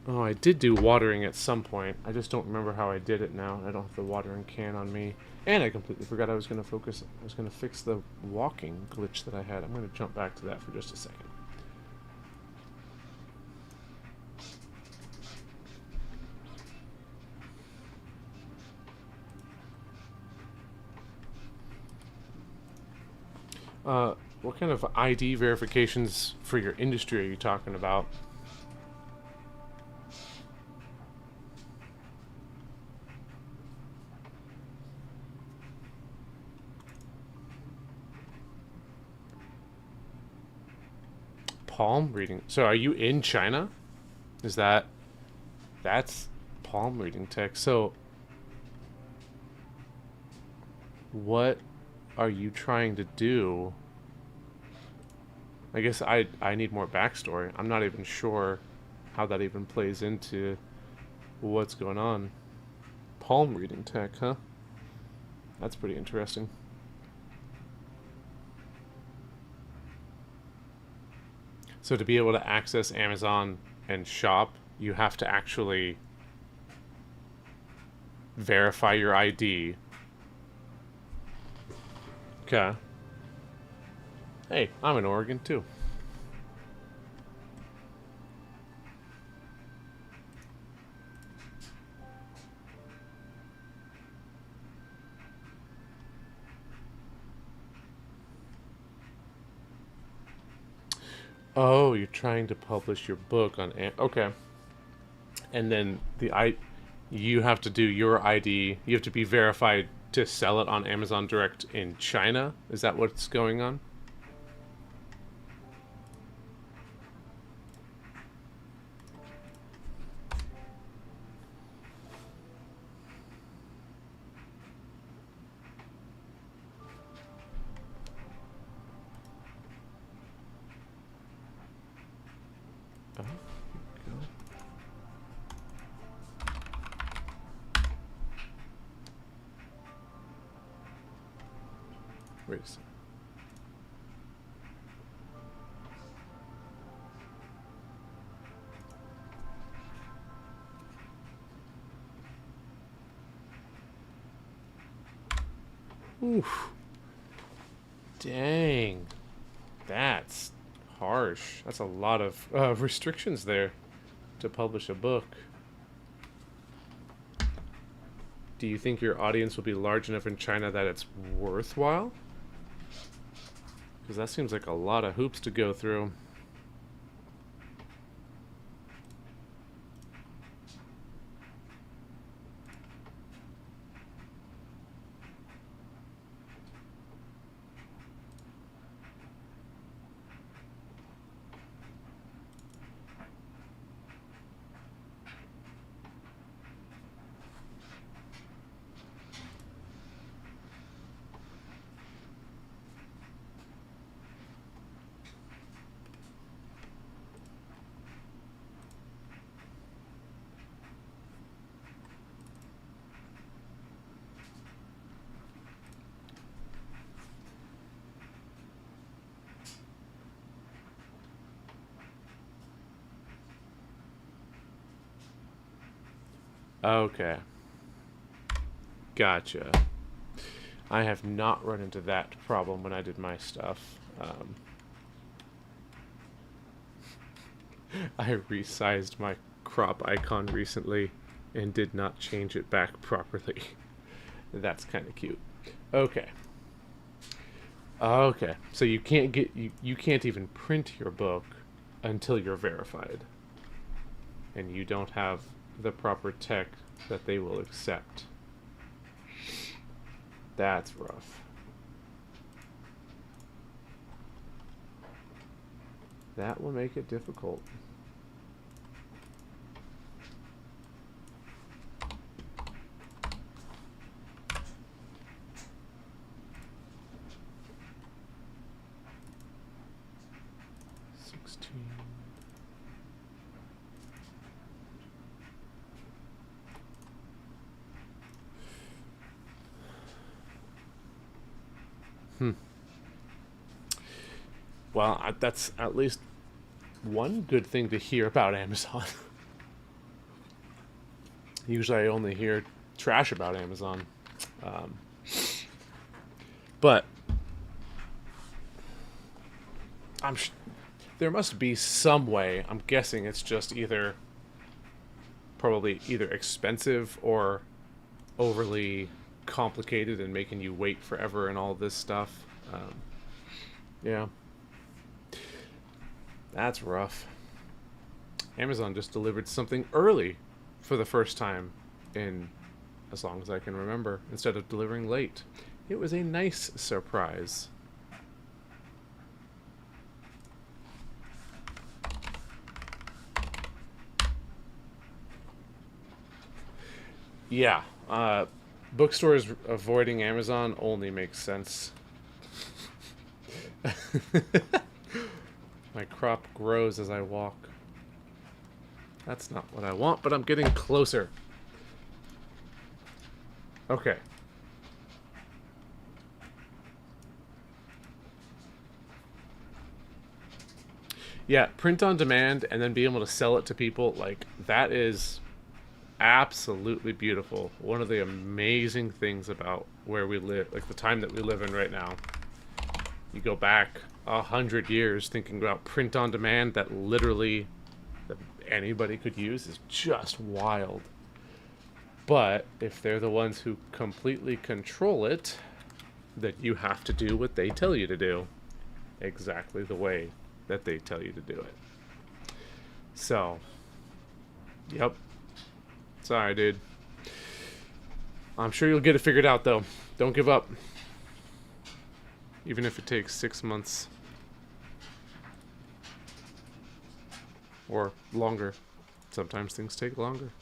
Oh, I did do watering at some point. I just don't remember how I did it now. I don't have the watering can on me. And I completely forgot I was going to focus. I was going to fix the walking glitch that I had. I'm going to jump back to that for just a second. What kind of ID verifications for your industry are you talking about? Palm reading. So are you in China? Is that's palm reading tech. So what are you trying to do? I guess I need more backstory. I'm not even sure how that even plays into what's going on. Palm reading tech, huh? That's pretty interesting. So to be able to access Amazon and shop, you have to actually verify your ID. Okay. Hey, I'm in Oregon too. Oh, you're trying to publish your book on okay. And then you have to do your ID. You have to be verified to sell it on Amazon Direct in China. Is that what's going on? Oh, here we go. Wait a second. Oof. Dang. That's harsh. That's a lot of restrictions there to publish a book. Do you think your audience will be large enough in China that it's worthwhile? Because that seems like a lot of hoops to go through. Okay. Gotcha. I have not run into that problem when I did my stuff. I resized my crop icon recently and did not change it back properly. That's kind of cute. Okay. Okay. So you can't get you can't even print your book until you're verified. And you don't have the proper tech that they will accept. That's rough. That will make it difficult. Well, that's at least one good thing to hear about Amazon. Usually I only hear trash about Amazon. But there must be some way. I'm guessing it's just probably either expensive or overly complicated and making you wait forever and all this stuff. Yeah. That's rough. Amazon just delivered something early for the first time in as long as I can remember, instead of delivering late. It was a nice surprise. Yeah, bookstores avoiding Amazon only makes sense. My crop grows as I walk. That's not what I want, but I'm getting closer. Okay. Yeah, print on demand and then be able to sell it to people, like, that is absolutely beautiful. One of the amazing things about where we live, like the time that we live in right now. You go back 100 years thinking about print on demand that literally that anybody could use is just wild. But if they're the ones who completely control it, then you have to do what they tell you to do. Exactly the way that they tell you to do it. So, yep. Sorry, dude. I'm sure you'll get it figured out, though. Don't give up. Even if it takes 6 months. Or longer. Sometimes things take longer.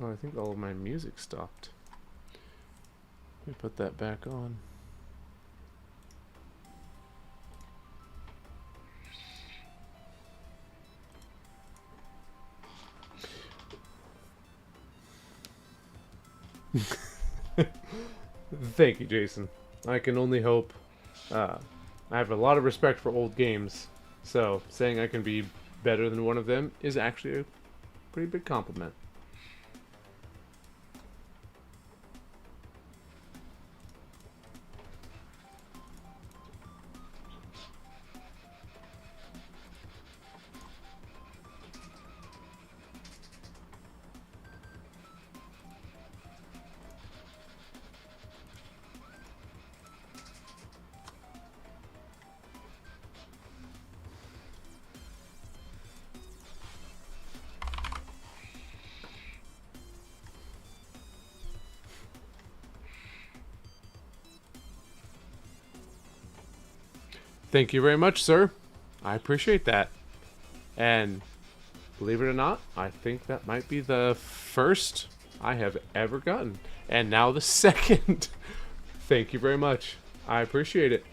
Oh, I think all of my music stopped. Let me put that back on. Thank you, Jason. I can only hope. I have a lot of respect for old games, so saying I can be better than one of them is actually a pretty big compliment. Thank you very much, sir. I appreciate that. And believe it or not, I think that might be the first I have ever gotten. And now the second. Thank you very much. I appreciate it.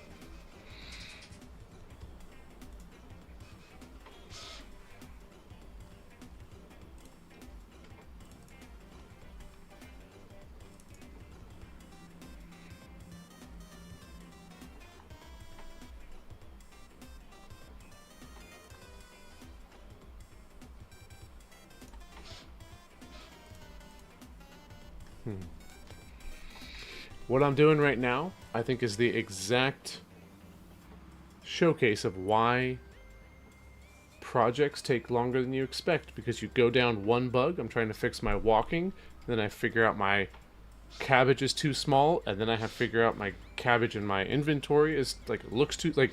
What I'm doing right now, I think, is the exact showcase of why projects take longer than you expect. Because you go down one bug, I'm trying to fix my walking, then I figure out my cabbage is too small, and then I have to figure out my cabbage in my inventory is, like, it looks too, like,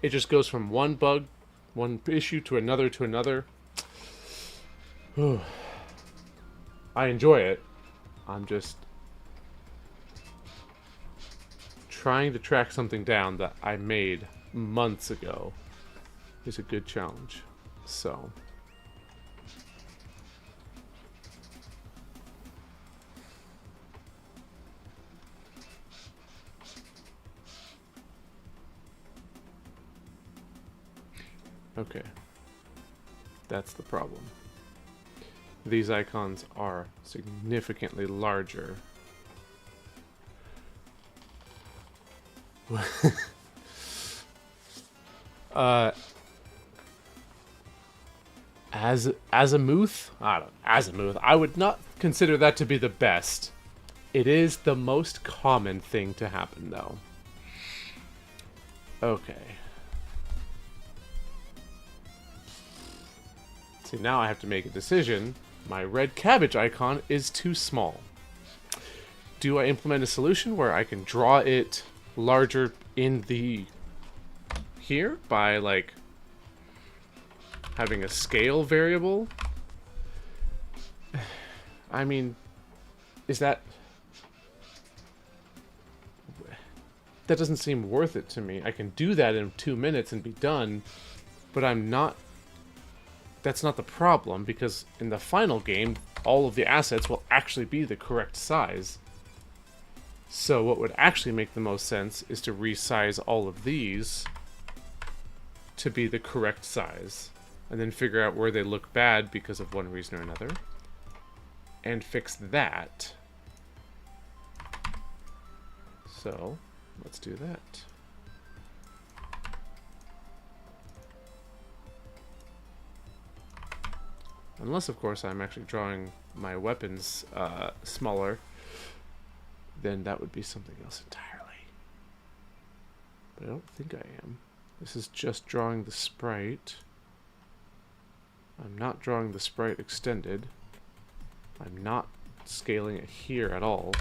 it just goes from one bug, one issue to another to another. I enjoy it. I'm just trying to track something down that I made months ago is a good challenge. So okay, that's the problem. These icons are significantly larger. Azimuth? I don't know. Azimuth. I would not consider that to be the best. It is the most common thing to happen, though. Okay. See, now I have to make a decision. My red cabbage icon is too small. Do I implement a solution where I can draw it larger in the here by, like, having a scale variable? I mean, is that... That doesn't seem worth it to me. I can do that in 2 minutes and be done, but I'm not... That's not the problem, because in the final game, all of the assets will actually be the correct size. So what would actually make the most sense is to resize all of these to be the correct size, and then figure out where they look bad because of one reason or another, and fix that. So, let's do that. Unless, of course, I'm actually drawing my weapons smaller, then that would be something else entirely. But I don't think I am. This is just drawing the sprite. I'm not drawing the sprite extended. I'm not scaling it here at all.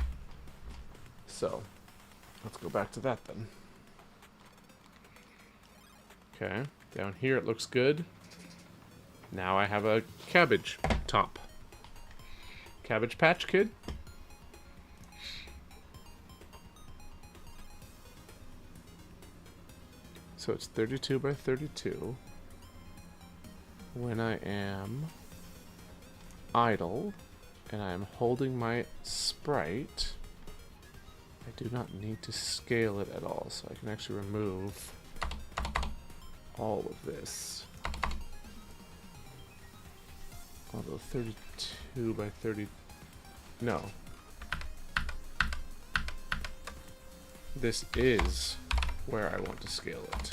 So, let's go back to that then. Okay, down here it looks good. Now I have a cabbage top. Cabbage Patch Kid? So it's 32 by 32. When I am idle and I am holding my sprite, I do not need to scale it at all, so I can actually remove all of this. Although 32 by 30... No. This is where I want to scale it.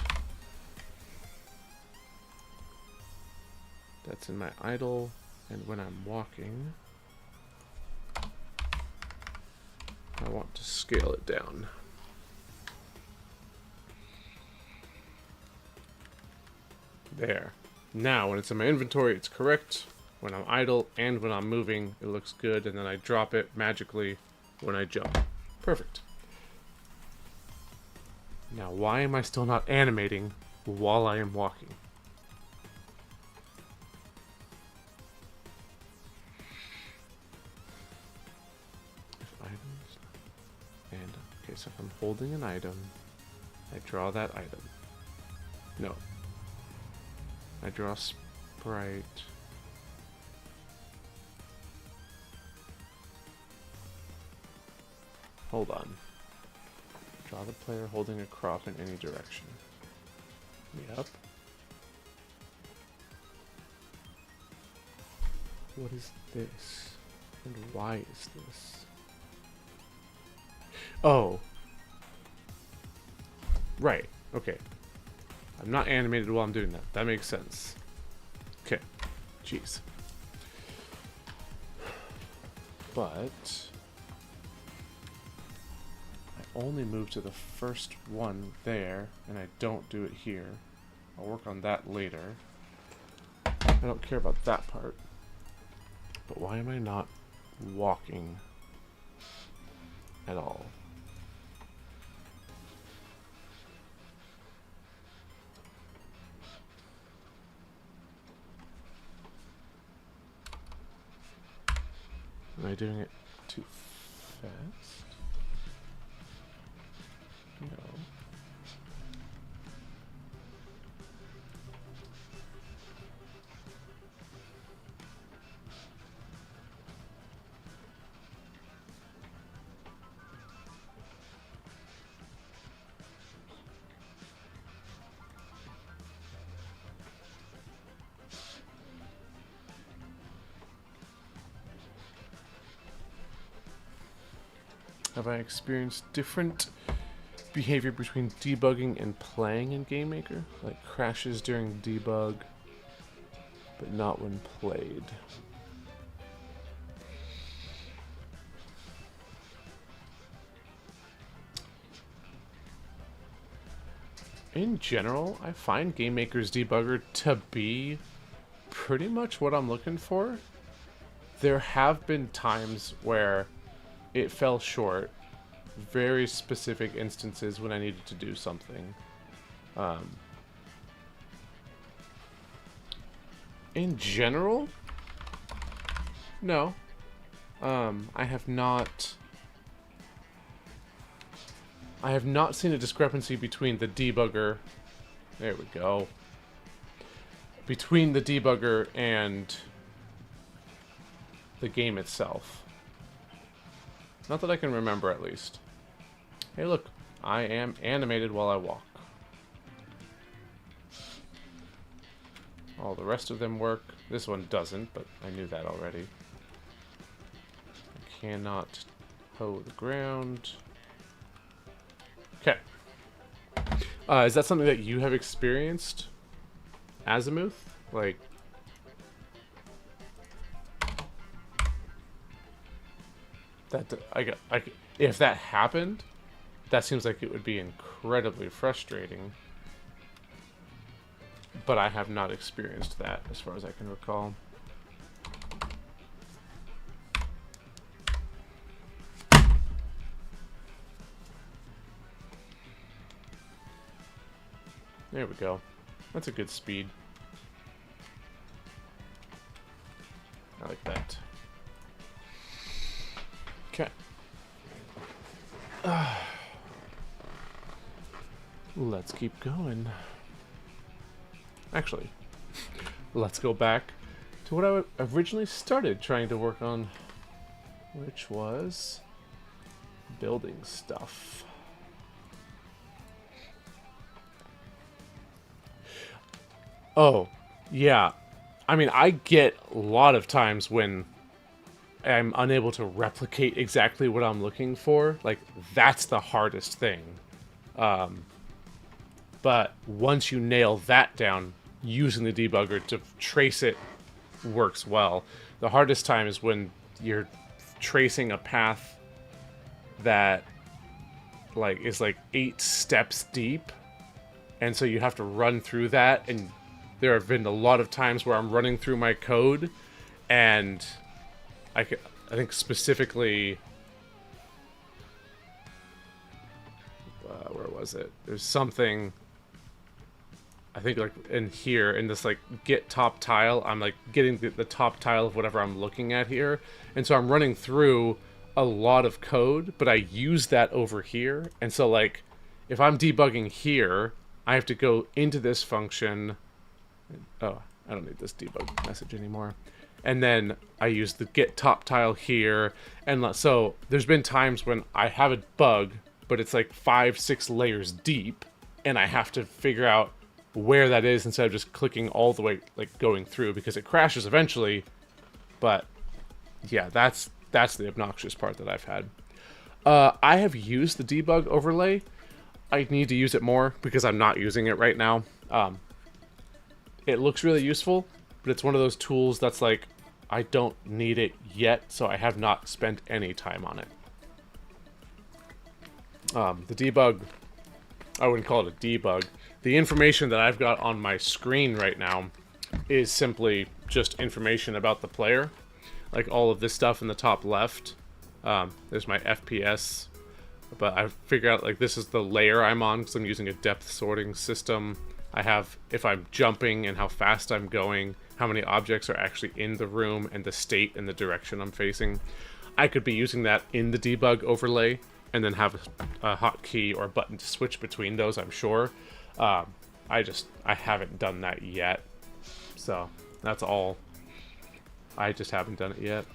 That's in my idle, and when I'm walking, I want to scale it down. There. Now, when it's in my inventory, it's correct. When I'm idle and when I'm moving, it looks good, and then I drop it magically when I jump. Perfect. Now, why am I still not animating while I am walking? If items... And, okay, so if I'm holding an item, I draw that item. No. I draw sprite... Hold on. Draw the player holding a crop in any direction. Yep. What is this? And why is this? Oh. Right. Okay. I'm not animated while I'm doing that. That makes sense. Okay. Jeez. But... only move to the first one there, and I don't do it here. I'll work on that later. I don't care about that part. But why am I not walking at all? Am I doing it too fast? No. Have I experienced different behavior between debugging and playing in GameMaker? Like crashes during debug, but not when played. In general, I find GameMaker's debugger to be pretty much what I'm looking for. There have been times where it fell short. Very specific instances when I needed to do something. In general, no. I have not seen a discrepancy between the debugger. There we go. Between the debugger and the game itself. Not that I can remember, at least. Hey, look. I am animated while I walk. All the rest of them work. This one doesn't, but I knew that already. I cannot hoe the ground. Okay. Is that something that you have experienced, Azimuth? Like, that if that happened, that seems like it would be incredibly frustrating. But I have not experienced that, as far as I can recall. There we go. That's a good speed. I like that. Okay. Let's keep going. Actually, let's go back to what I originally started trying to work on, which was building stuff. Oh, yeah. I mean, I get a lot of times when I'm unable to replicate exactly what I'm looking for. Like, that's the hardest thing. But once you nail that down, using the debugger to trace it works well. The hardest time is when you're tracing a path that is 8 steps deep, and so you have to run through that, and there have been a lot of times where I'm running through my code, and I think specifically, where was it? There's something, I think in here, in this get top tile, I'm getting the top tile of whatever I'm looking at here. And so I'm running through a lot of code, but I use that over here. And so if I'm debugging here, I have to go into this function. Oh, I don't need this debug message anymore. And then I use the get top tile here. And so there's been times when I have a bug, but it's 5-6 layers deep, and I have to figure out where that is instead of just clicking all the way, going through, because it crashes eventually. But yeah, that's the obnoxious part that I've had. I have used the debug overlay. I need to use it more because I'm not using it right now. It looks really useful, but it's one of those tools that's I don't need it yet, so I have not spent any time on it. The debug, I wouldn't call it a debug. The information that I've got on my screen right now is simply just information about the player. All of this stuff in the top left. There's my FPS. But I figured out this is the layer I'm on because I'm using a depth sorting system. I have if I'm jumping and how fast I'm going, how many objects are actually in the room, and the state and the direction I'm facing. I could be using that in the debug overlay and then have a hotkey or a button to switch between those, I'm sure. I haven't done that yet. So, that's all. I just haven't done it yet.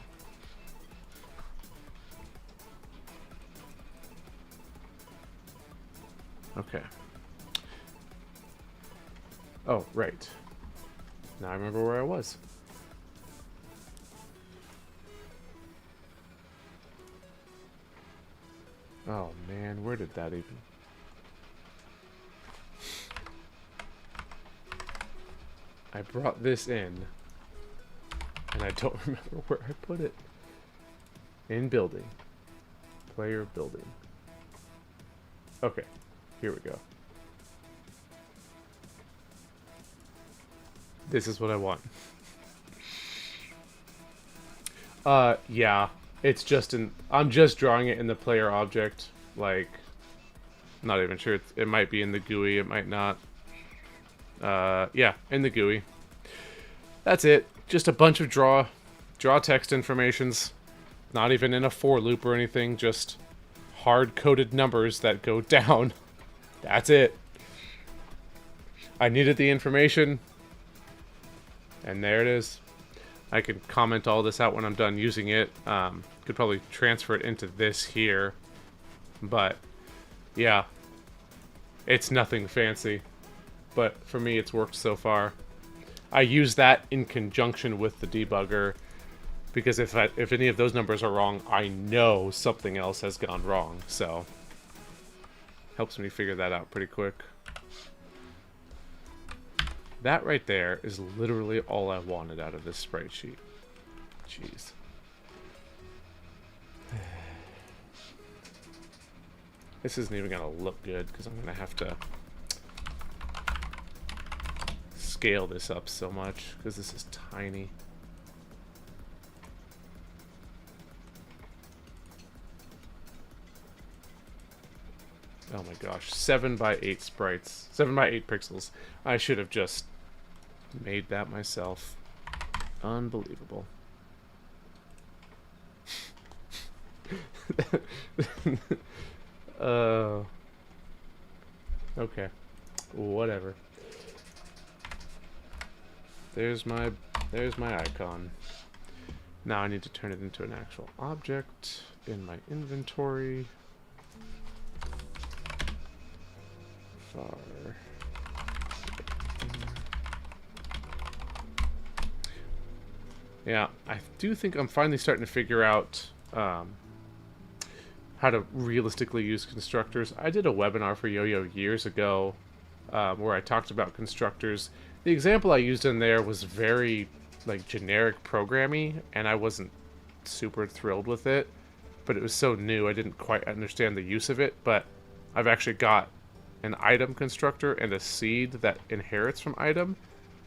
Okay. Oh, right. Now I remember where I was. Oh man, where did that even... I brought this in, and I don't remember where I put it. In building. Player building. Okay, here we go. This is what I want. Yeah. It's just I'm just drawing it in the player object. Not even sure. It might be in the GUI, it might not. Yeah, in the GUI. That's it. Just a bunch of draw text informations. Not even in a for loop or anything, just hard-coded numbers that go down. That's it. I needed the information, and there it is. I can comment all this out when I'm done using it. Could probably transfer it into this here, but yeah, it's nothing fancy. But for me, it's worked so far. I use that in conjunction with the debugger, because if any of those numbers are wrong, I know something else has gone wrong. So helps me figure that out pretty quick. That right there is literally all I wanted out of this sprite sheet. Jeez. This isn't even gonna look good because I'm gonna have to scale this up so much because this is tiny. Oh my gosh, 7x8 sprites. 7x8 pixels. I should have just made that myself. Unbelievable. Okay. Whatever. There's my icon. Now I need to turn it into an actual object in my inventory. Yeah, I do think I'm finally starting to figure out how to realistically use constructors. I did a webinar for Yo-Yo years ago where I talked about constructors. The example I used in there was very like generic programming, and I wasn't super thrilled with it, but it was so new I didn't quite understand the use of it. But I've actually got an item constructor and a seed that inherits from item,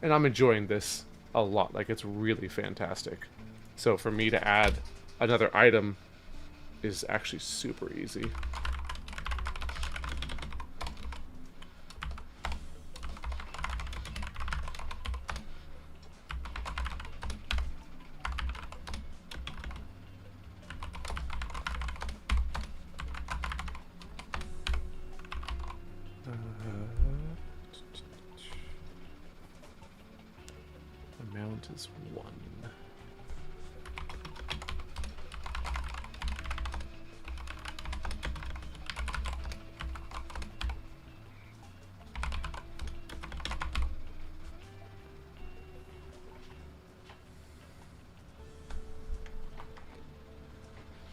and I'm enjoying this a lot. Like, it's really fantastic. So for me to add another item is actually super easy. Amount is 1.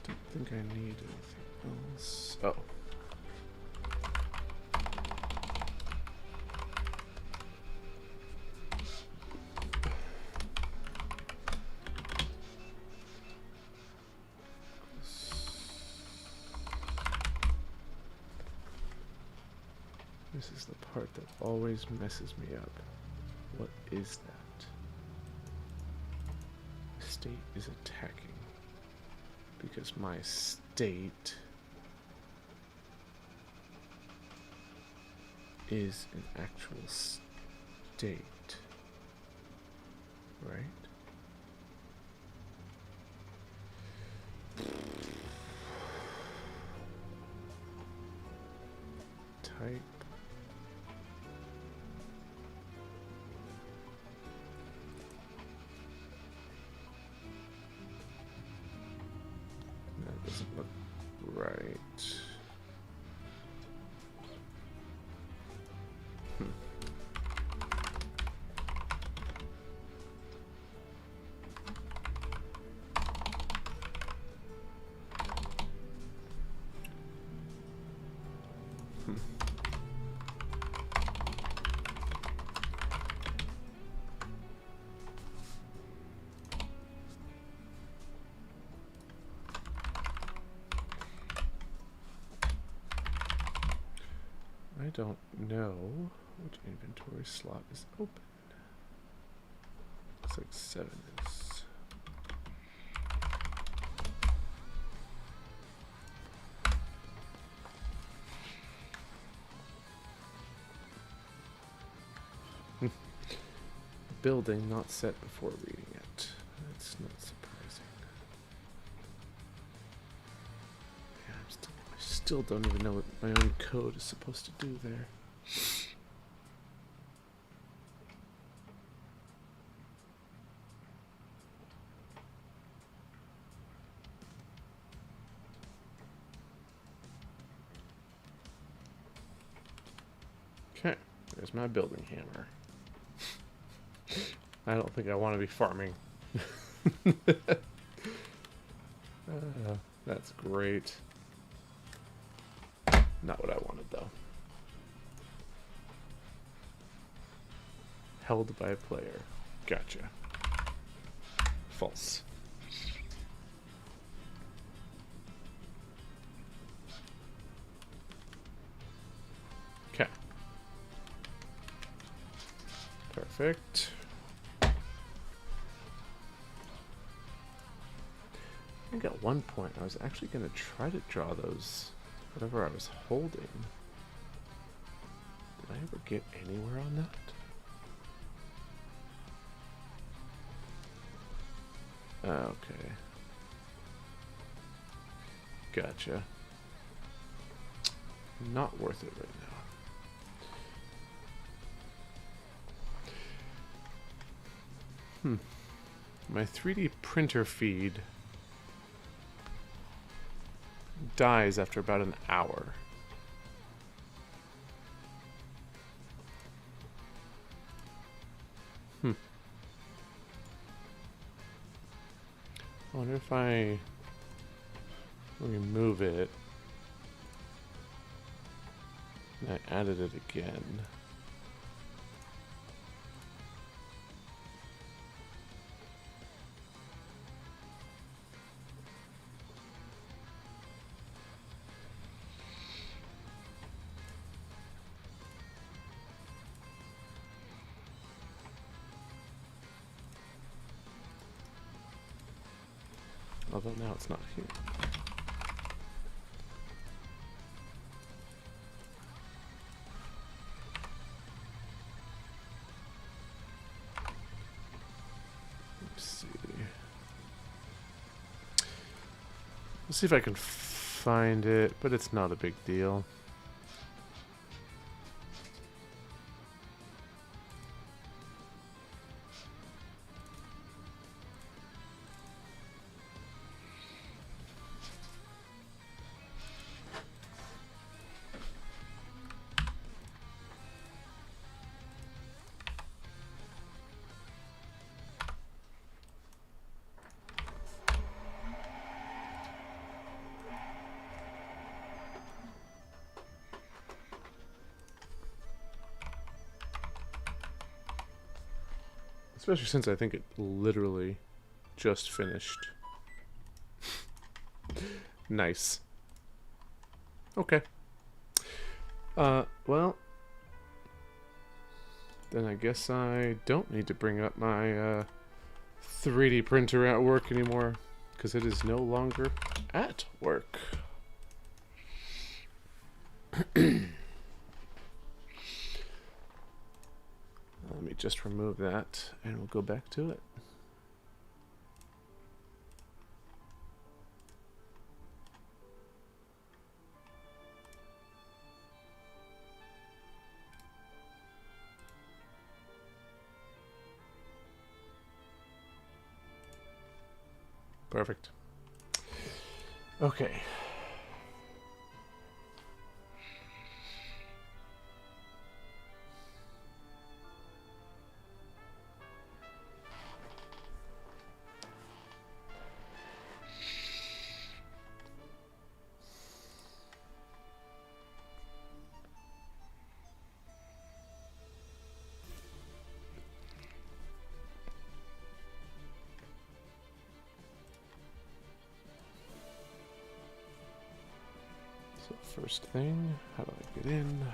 Don't think I need anything else. Oh. This is the part that always messes me up. What is that? State is attacking. Because my state is an actual state. Right? Type. That doesn't look right. I don't know which inventory slot is open. Looks like 7 is. Building not set before reading it. That's not surprising. I still don't even know what my own code is supposed to do there. Okay, there's my building hammer. I don't think I want to be farming. That's great. Not what I wanted, though. Held by a player. Gotcha. False. Okay. Perfect. I think at one point I was actually going to try to draw those, whatever I was holding. Did I ever get anywhere on that? Okay. Gotcha. Not worth it right now. My 3D printer feed dies after about an hour. I wonder if I remove it and I added it again. Although now it's not here. Let's see. Let's see if I can find it, but it's not a big deal. Especially since I think it literally just finished. Nice. Okay. Well, then I guess I don't need to bring up my 3D printer at work anymore, because it is no longer at work. Let me just remove that and we'll go back to it. Perfect. Okay. So first thing, how do I get in?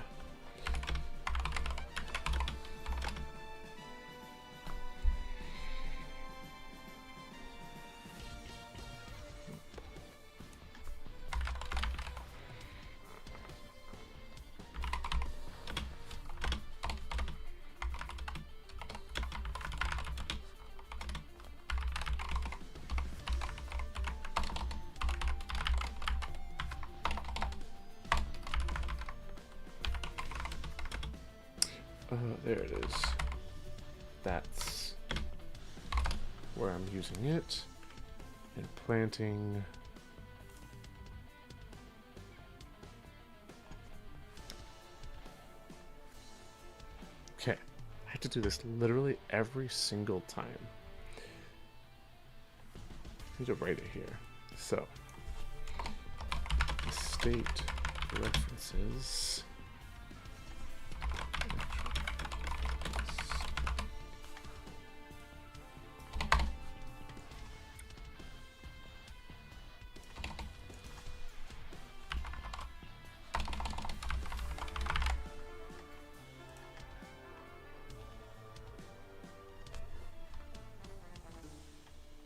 There it is. That's where I'm using it. And planting. Okay. I have to do this literally every single time. I need to write it here. So, state references.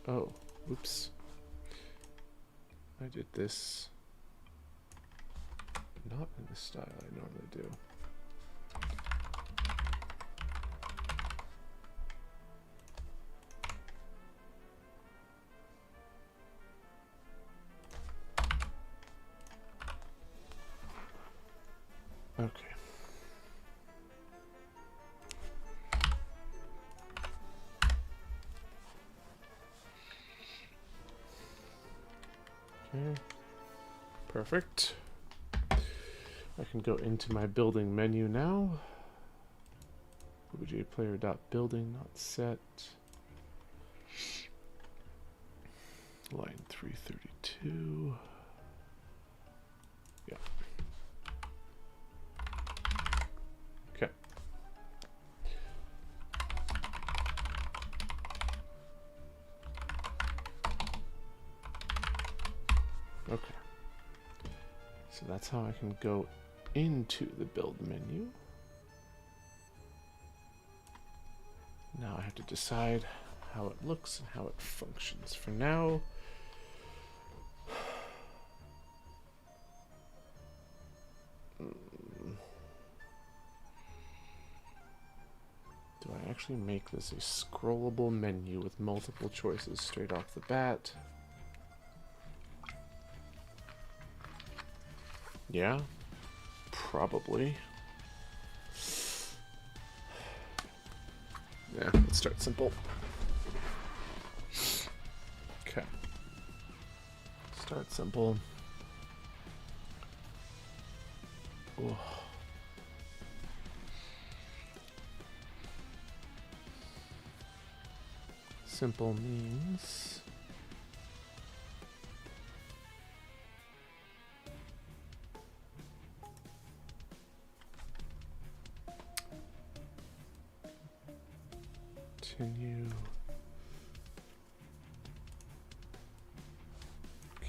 Oh, oops. I did this not in the style I normally do. Okay. Okay. Perfect. I can go into my building menu now. OBJ player.building not set. Line 332. Yeah. Okay. Okay. So that's how I can go into the build menu. Now I have to decide how it looks and how it functions. For now, do I actually make this a scrollable menu with multiple choices straight off the bat? Yeah, probably. Yeah, let's start simple. Okay. Start simple. Oh. Simple means continue.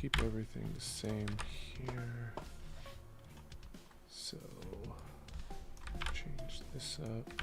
Keep everything the same here. So change this up.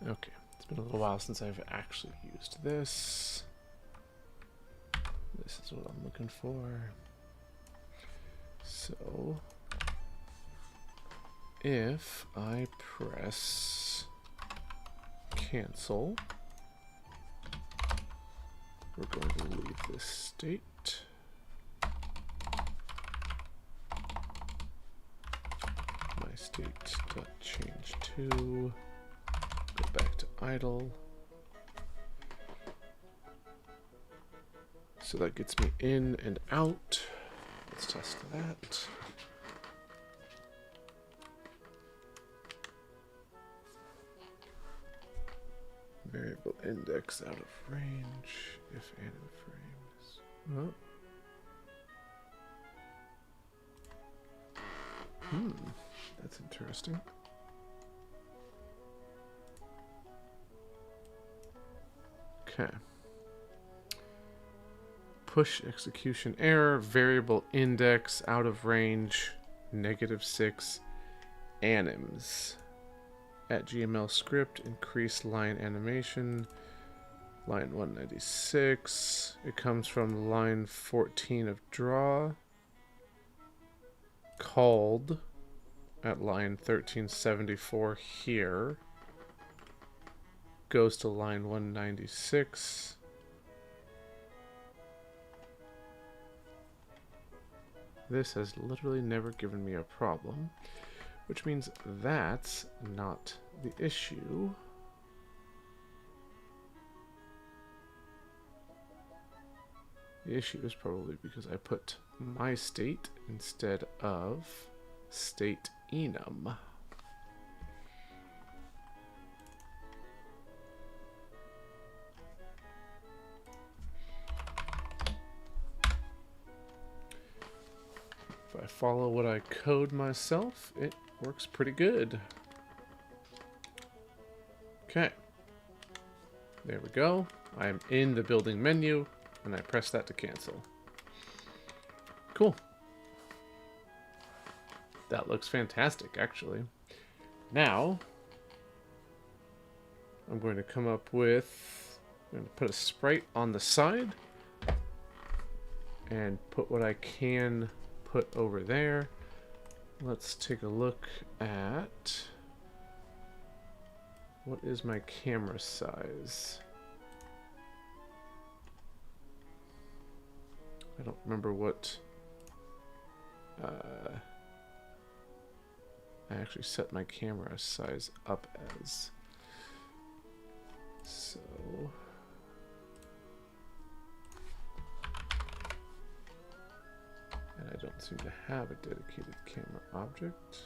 Okay, it's been a little while since I've actually used this. This is what I'm looking for. So, if I press cancel, we're going to leave this state. My state dot change to. Go back to idle. So that gets me in and out. Let's test that. Variable index out of range if anim frames. Oh. That's interesting. Okay. Push execution error, variable index, out of range, -6, anims. At GML script, increase line animation, line 196. It comes from line 14 of draw, called at line 1374 here, goes to line 196. This has literally never given me a problem, which means that's not the issue. The issue is probably because I put my state instead of state enum. If I follow what I code myself, it works pretty good. Okay. There we go. I'm in the building menu, and I press that to cancel. Cool. That looks fantastic, actually. Now, I'm going to come up with... I'm going to put a sprite on the side, and put what I can put over there. Let's take a look at what is my camera size. I don't remember what I actually set my camera size up as. So and I don't seem to have a dedicated camera object.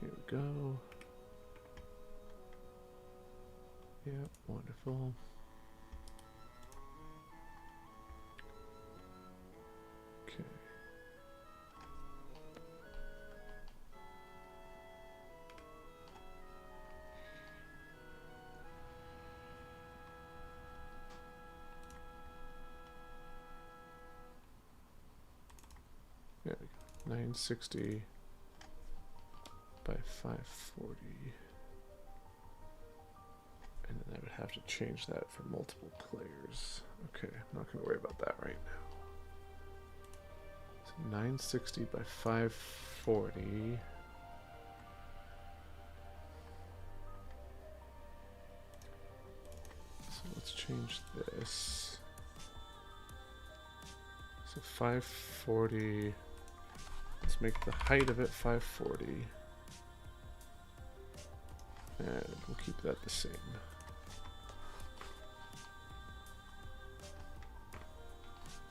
Here we go. Yeah, wonderful. Okay. There we go. 960 by 540. And then I would have to change that for multiple players. Okay, I'm not going to worry about that right now. So 960 by 540. So let's change this. So 540. Let's make the height of it 540. And we'll keep that the same.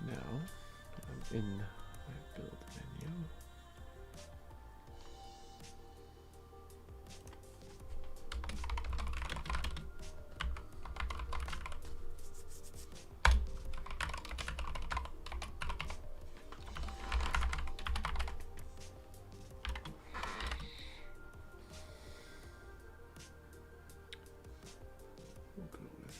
Now, I'm in my build menu. We'll go with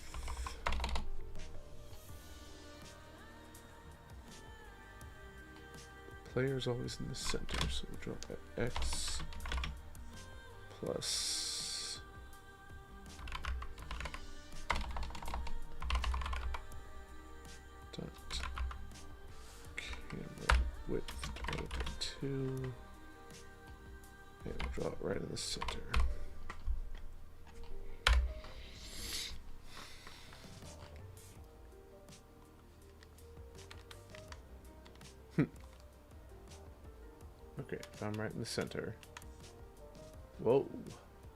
player's always in the center, so we'll drop at X plus dot camera width divided by 2, and we'll draw it right in the center. Okay, if I'm right in the center. Whoa,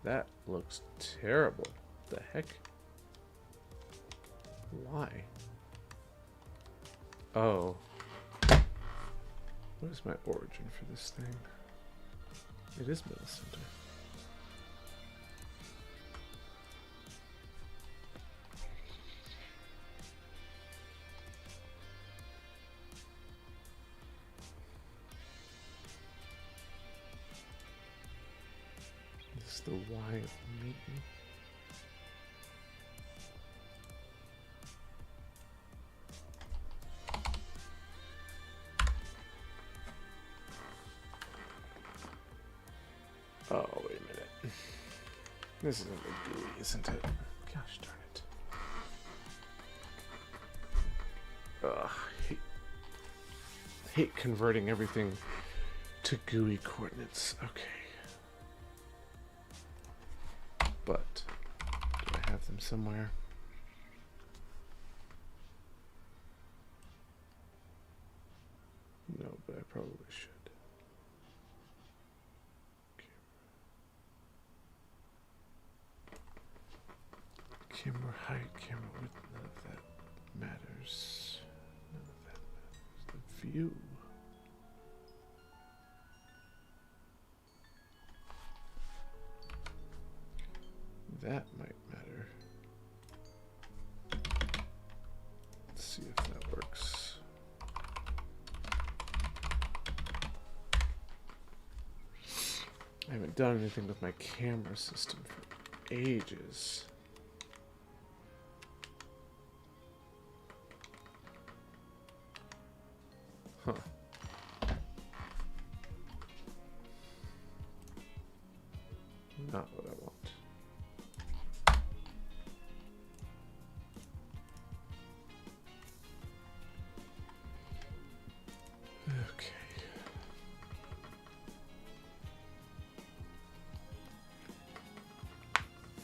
that looks terrible. The heck? Why? Oh. What is my origin for this thing? It is middle center. The Y of me. Oh, wait a minute. This isn't a GUI, isn't it? Gosh darn it. Ugh, I hate converting everything to GUI coordinates. Okay. But, do I have them somewhere? No, but I probably should. Camera height, camera width, none of that matters. None of that matters. The view. That might matter. Let's see if that works. I haven't done anything with my camera system for ages. Huh. Not what I want. Okay.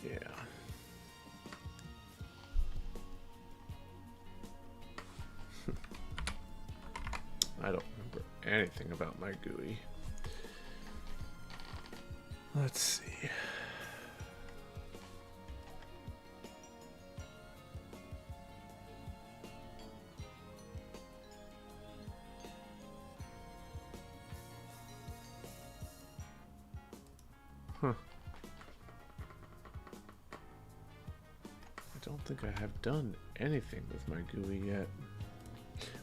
Yeah. I don't remember anything about my GUI. Let's see. Huh. I don't think I have done anything with my GUI yet.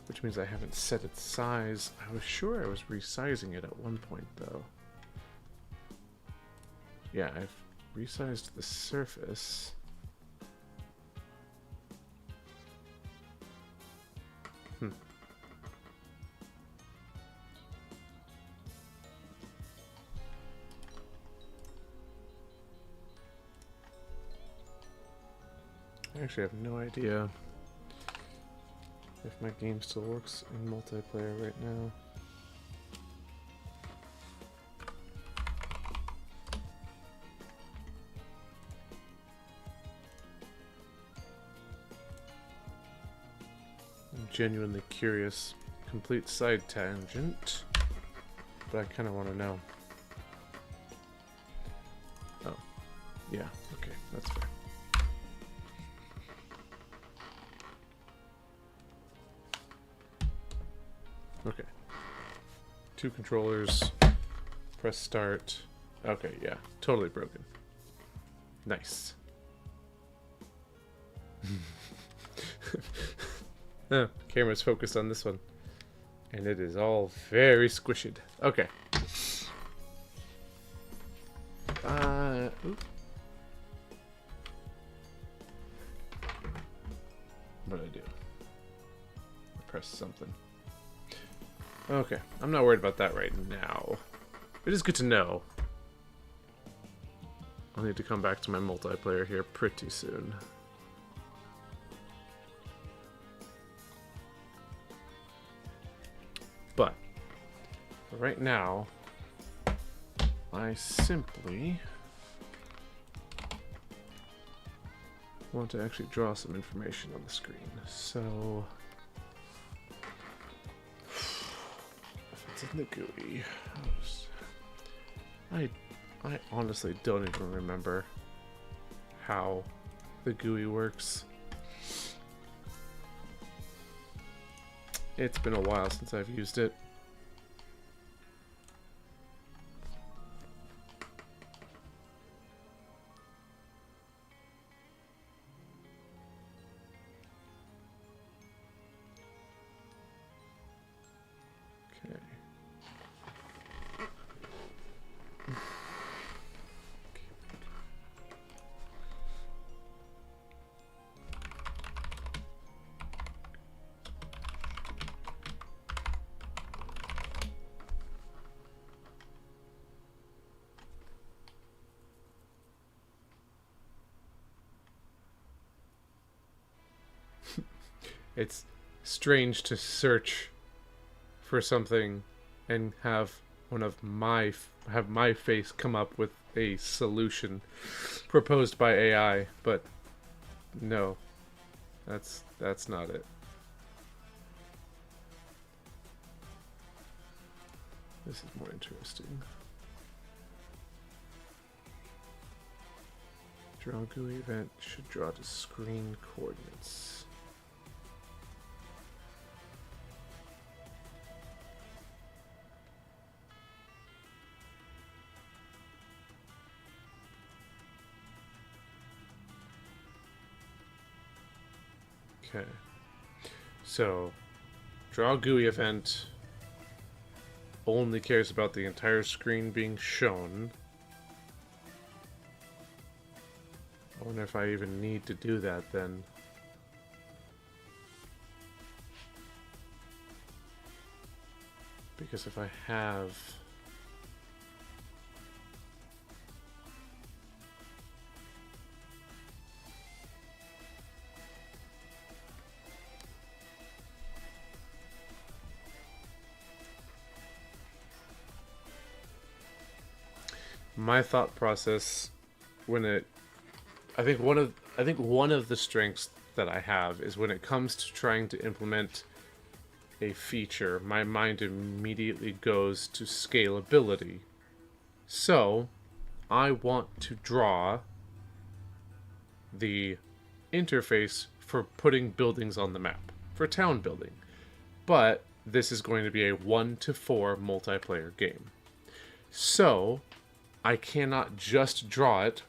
Which means I haven't set its size. I was sure I was resizing it at one point, though. Yeah, I've resized the surface. I actually have no idea if my game still works in multiplayer right now. I'm genuinely curious. Complete side tangent, but I kind of want to know. Oh, yeah, okay, that's fair. Okay. 2 controllers. Press start. Okay, yeah. Totally broken. Nice. Oh, camera's focused on this one. And it is all very squished. Okay. Oop. What did I do? I pressed something. Okay, I'm not worried about that right now. It is good to know. I'll need to come back to my multiplayer here pretty soon. But, for right now, I simply want to actually draw some information on the screen. So, it's in the GUI. I honestly don't even remember how the GUI works. It's been a while since I've used it. Okay. It's strange to search for something and have my face come up with a solution proposed by AI, but no, that's not it. This is more interesting. Draw GUI event should draw to screen coordinates. Okay. So, draw GUI event only cares about the entire screen being shown. I wonder if I even need to do that then. Because if I have... my thought process when it... I think one of the strengths that I have is when it comes to trying to implement a feature, my mind immediately goes to scalability. So, I want to draw the interface for putting buildings on the map, for town building. But this is going to be a 1-to-4 multiplayer game. So, I cannot just draw it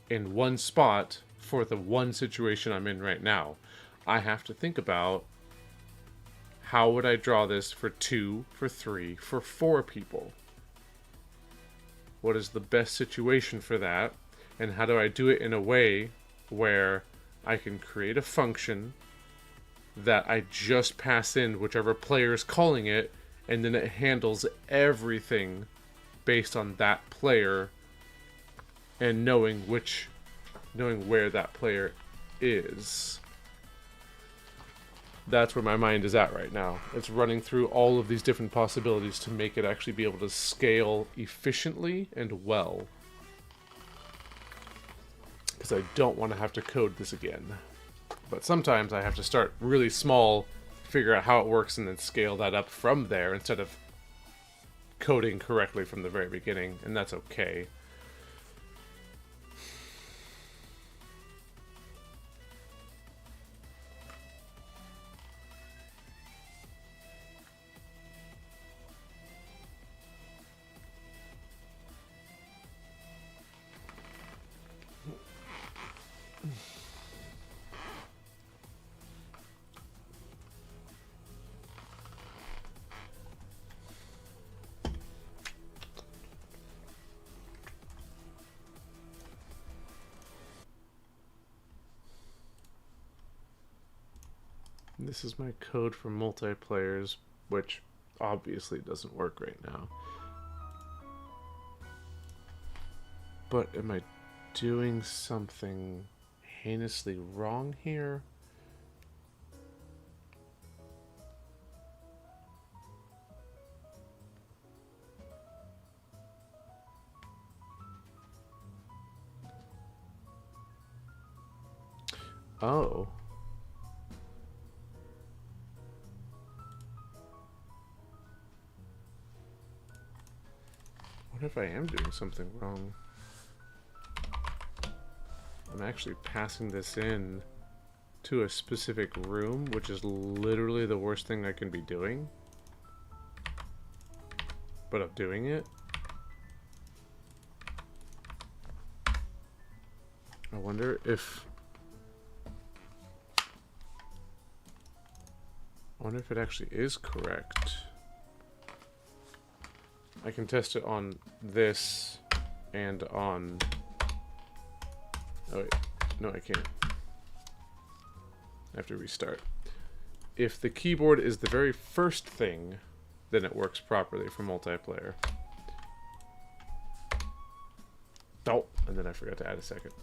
in one spot for the one situation I'm in right now. I have to think about how would I draw this for 2, for 3, for 4 people? What is the best situation for that? And how do I do it in a way where I can create a function that I just pass in whichever player is calling it, and then it handles everything based on that player and knowing where that player is. That's where my mind is at right now. It's running through all of these different possibilities to make it actually be able to scale efficiently and well. Because I don't want to have to code this again. But sometimes I have to start really small, figure out how it works, and then scale that up from there instead of coding correctly from the very beginning, and that's okay. This is my code for multiplayers, which obviously doesn't work right now. But am I doing something heinously wrong here? Oh. What if I am doing something wrong? I'm actually passing this in to a specific room, which is literally the worst thing I can be doing. But I'm doing it. I wonder if it actually is correct. I can test it on this and on... Oh wait, no I can't. I have to restart. If the keyboard is the very first thing, then it works properly for multiplayer. Oh, and then I forgot to add a second.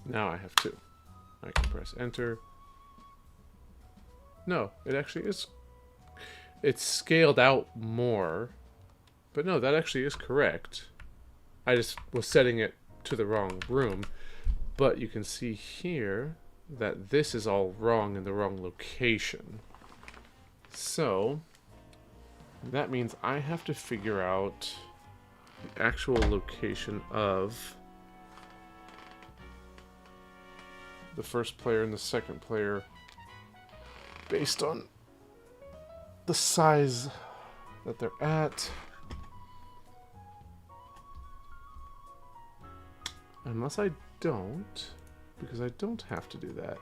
Now I have 2. I can press enter. No, it actually is. It's scaled out more. But no, that actually is correct. I just was setting it to the wrong room. But you can see here that this is all wrong in the wrong location. So that means I have to figure out the actual location of the first player and the second player based on the size that they're at. Unless I don't, because I don't have to do that.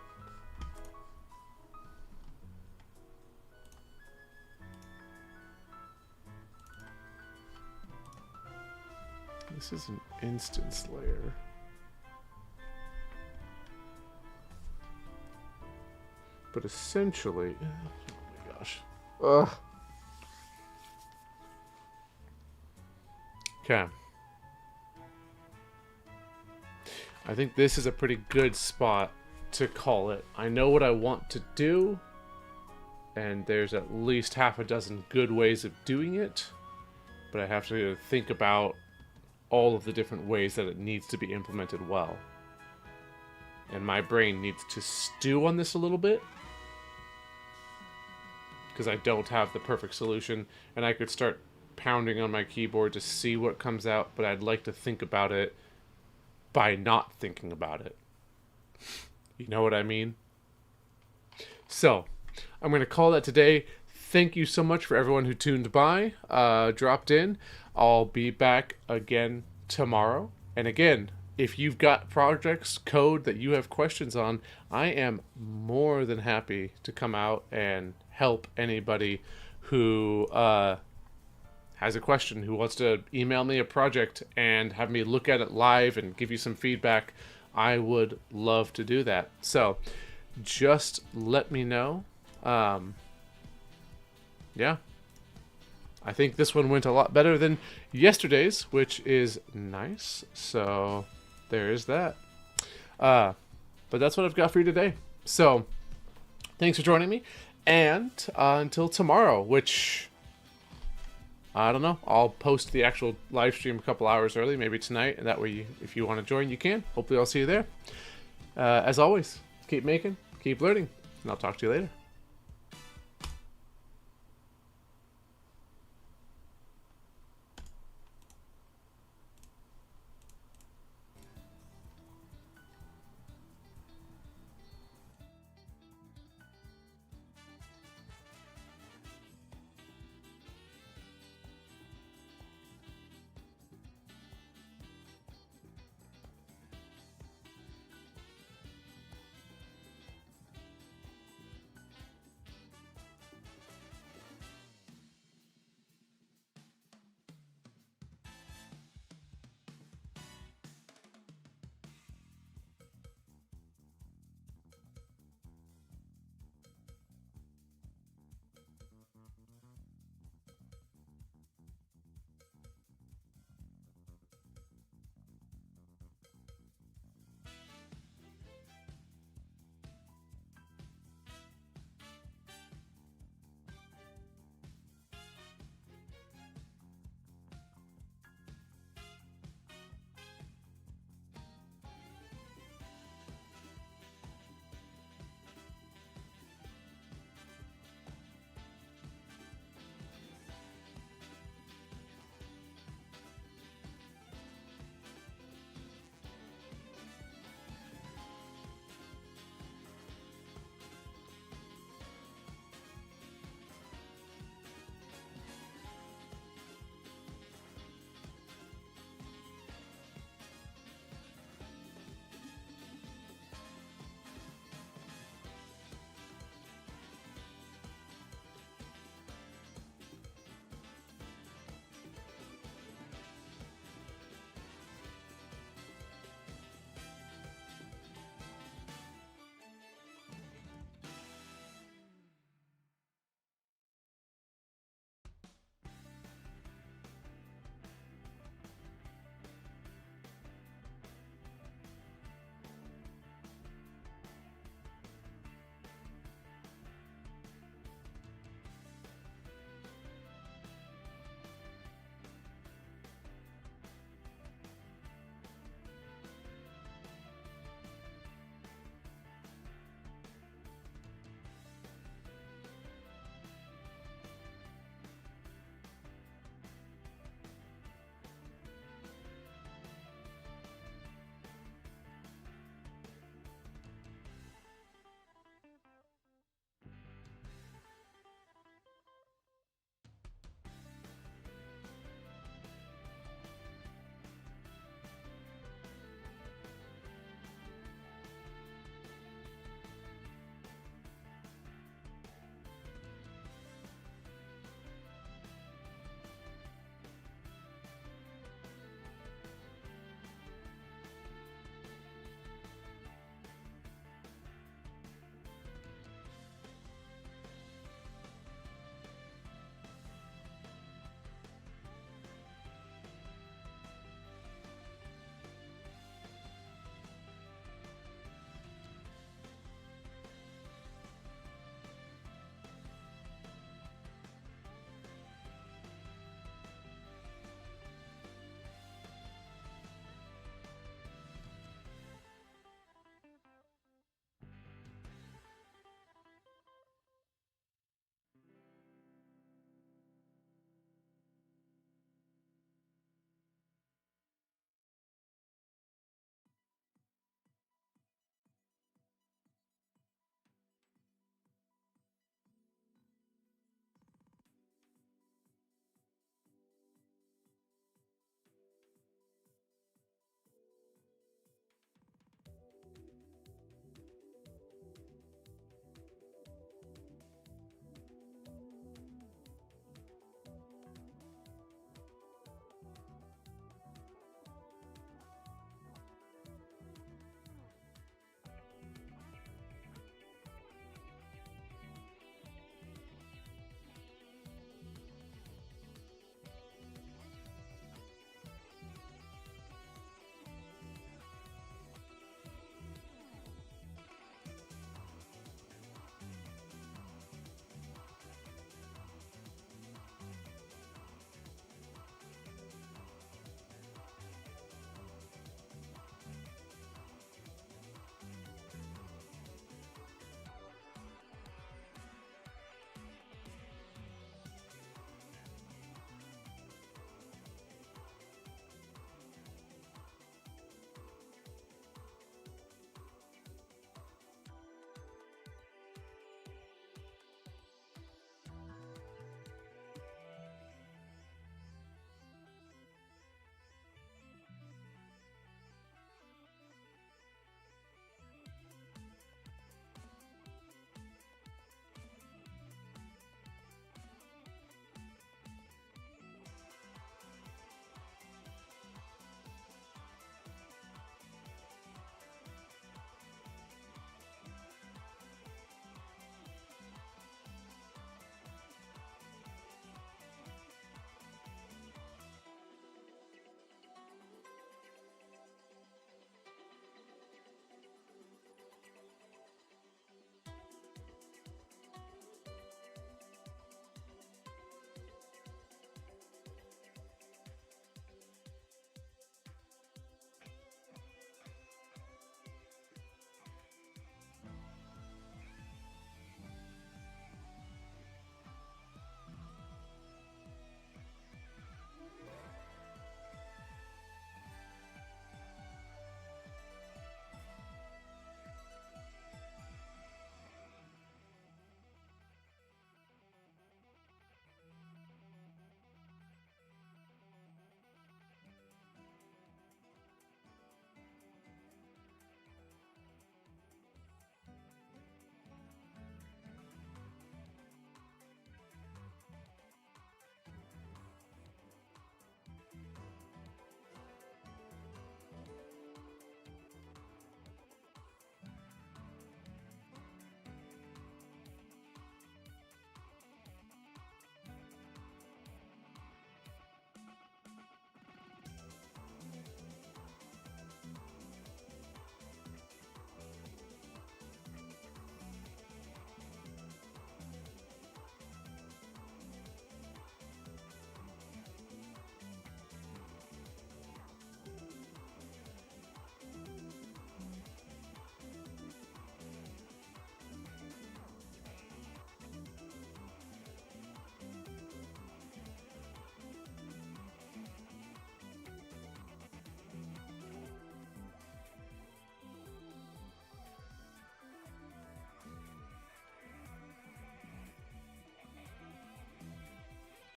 This is an instance layer. But essentially, oh my gosh. Ugh. Okay. I think this is a pretty good spot to call it. I know what I want to do, and there's at least half a dozen good ways of doing it, but I have to think about all of the different ways that it needs to be implemented well. And my brain needs to stew on this a little bit, because I don't have the perfect solution, and I could start pounding on my keyboard to see what comes out, but I'd like to think about it by not thinking about it. You know what I mean? So, I'm going to call that today. Thank you so much for everyone who tuned by, dropped in. I'll be back again tomorrow. And again, if you've got projects, code that you have questions on, I am more than happy to come out and help anybody who has a question, who wants to email me a project and have me look at it live and give you some feedback. I would love to do that. So just let me know. Yeah. I think this one went a lot better than yesterday's, which is nice. So there is that. But that's what I've got for you today. So thanks for joining me. And until tomorrow, which, I don't know, I'll post the actual live stream a couple hours early, maybe tonight. And that way, if you want to join, you can. Hopefully I'll see you there. As always, keep making, keep learning, and I'll talk to you later.